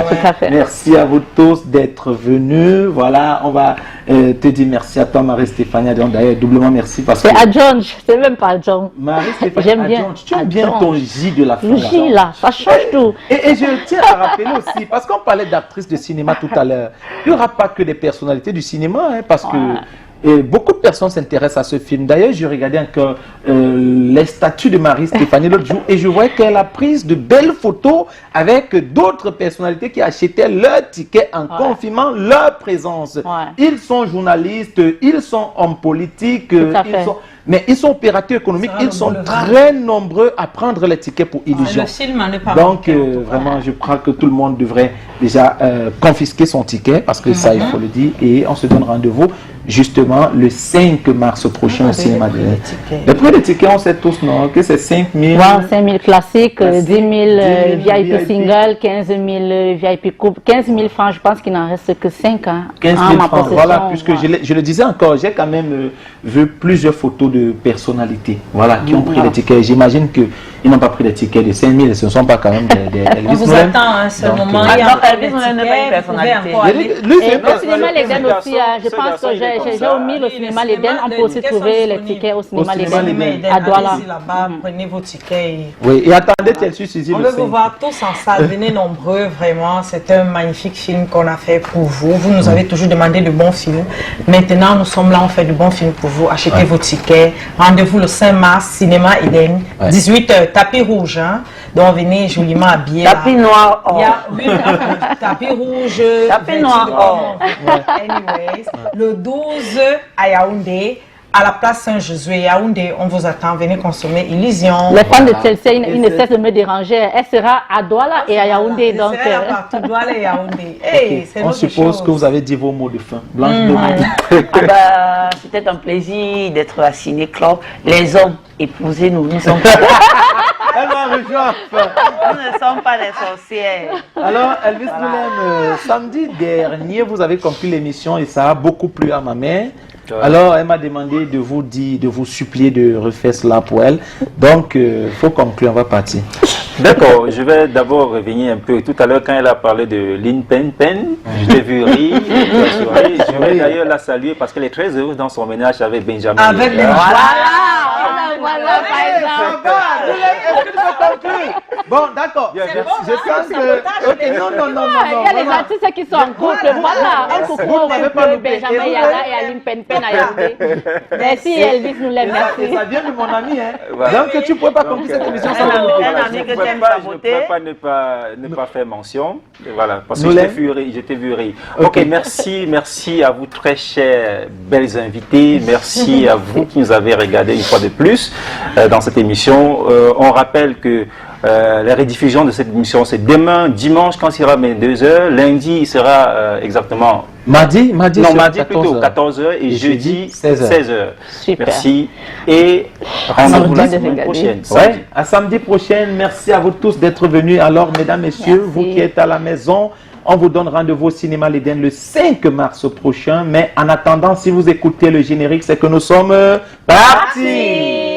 Merci à vous tous d'être venus. Voilà, on va te dire merci à toi, Marie-Stéphanie. D'ailleurs, doublement merci parce que... C'est Adjon, c'est même pas Adjon. Marie-Stéphanie, j'aime bien. Tu aimes bien ton J de la fin. Le J là, ça change tout. Et je tiens à rappeler aussi, parce qu'on parlait d'actrices de cinéma tout à l'heure, il n'y aura pas que des personnalités du cinéma, hein, parce que... Et beaucoup de personnes s'intéressent à ce film. D'ailleurs, je regardais encore les statuts de Marie-Stéphanie l'autre jour et je voyais qu'elle a pris de belles photos avec d'autres personnalités qui achetaient leur ticket en confirmant leur présence. Ils sont journalistes, ils sont hommes politiques, mais ils sont opérateurs économiques, ils sont très nombreux à prendre les tickets pour Illusion. Donc, vraiment, je crois que tout le monde devrait déjà confisquer son ticket parce que ça, il faut le dire. Et on se donne rendez-vous justement le 5 mars prochain au cinéma. Les prix des tickets, on sait tous, non, que c'est 5 000. 5 000 classiques, 10 000 VIP single, 15 000 VIP couple, 15 000 francs, je pense qu'il n'en reste que 5. 15 000 francs, voilà, puisque je le disais encore, j'ai quand même vu plusieurs photos de personnalités, voilà, qui ont pris les tickets. J'imagine qu'ils n'ont pas pris les tickets de 5 000, ce ne sont pas quand même des Elvis. On vous attend, hein, ce moment. Elvis Noël n'est pas une personnalité. Au cinéma l'Éden aussi, je pense que j'ai omis le cinéma l'Éden, on peut aussi trouver les tickets au cinéma l'Éden à Douala. Là-bas, prenez vos tickets. Oui, et attendez, Suzy. On veut vous voir tous en salle, venez nombreux, vraiment. C'est un magnifique film qu'on a fait pour vous. Vous nous avez toujours demandé de bons films. Maintenant, nous sommes là, on fait de bons films pour vous. Achetez vos tickets. Rendez-vous le 5 mars, cinéma Eden, 18h, tapis rouge. Hein? Donc, venez joliment habillés. Tapis noir, or. Tapis rouge. Tapis noir, or. Anyways, le 12 12 à Yaoundé, à la place Saint-Josué, Yaoundé. On vous attend, venez consommer Illusion. Les fans de Chelsea, ils ne cessent de me déranger. Elle sera à Douala et à Yaoundé. Elle sera partout, Douala et Yaoundé. Hey, on suppose que vous avez dit vos mots de fin. Blanche c'était un plaisir d'être à Ciné Club. Les hommes, épousez-nous, nous sommes pas... Nous ne sommes pas des sorcières. Alors, Elvis Noulem, samedi dernier, vous avez conclu l'émission et ça a beaucoup plu à ma mère. Alors, elle m'a demandé de vous dire, de vous supplier de refaire cela pour elle. Donc, il faut conclure, on va partir. D'accord, je vais d'abord revenir un peu. Tout à l'heure, quand elle a parlé de Lin Pen Pen, je l'ai vu rire. Je vais d'ailleurs la saluer parce qu'elle est très heureuse dans son ménage avec Benjamin. Avec Benjamin. Voilà, par exemple. Bon, d'accord. Je sens que... Ok, non. Il y a les artistes qui sont en couple. Voilà, un coucou au couple Benjamin Yada et Aline Pen Pen à Yaoundé. Merci Elvis Noulem, merci. Ça vient de mon ami, hein. Donc tu ne pourrais pas conclure cette émission sans Je ne peux pas ne pas faire mention. Voilà, parce que j'étais vu rire. Ok, merci à vous très chers belles invités. Merci à vous qui nous avez regardé une fois de plus dans cette émission. On rappelle que la rediffusion de cette émission, c'est demain, dimanche, quand il sera 22h. Lundi, il sera exactement... Mardi plutôt, 14h et jeudi, 16h. Super. Merci. Et rendez-vous la semaine prochaine. Ouais, à samedi prochain. Merci à vous tous d'être venus. Alors, mesdames, messieurs, vous qui êtes à la maison, on vous donne rendez-vous au cinéma l'Éden le 5 mars prochain. Mais en attendant, si vous écoutez le générique, c'est que nous sommes partis.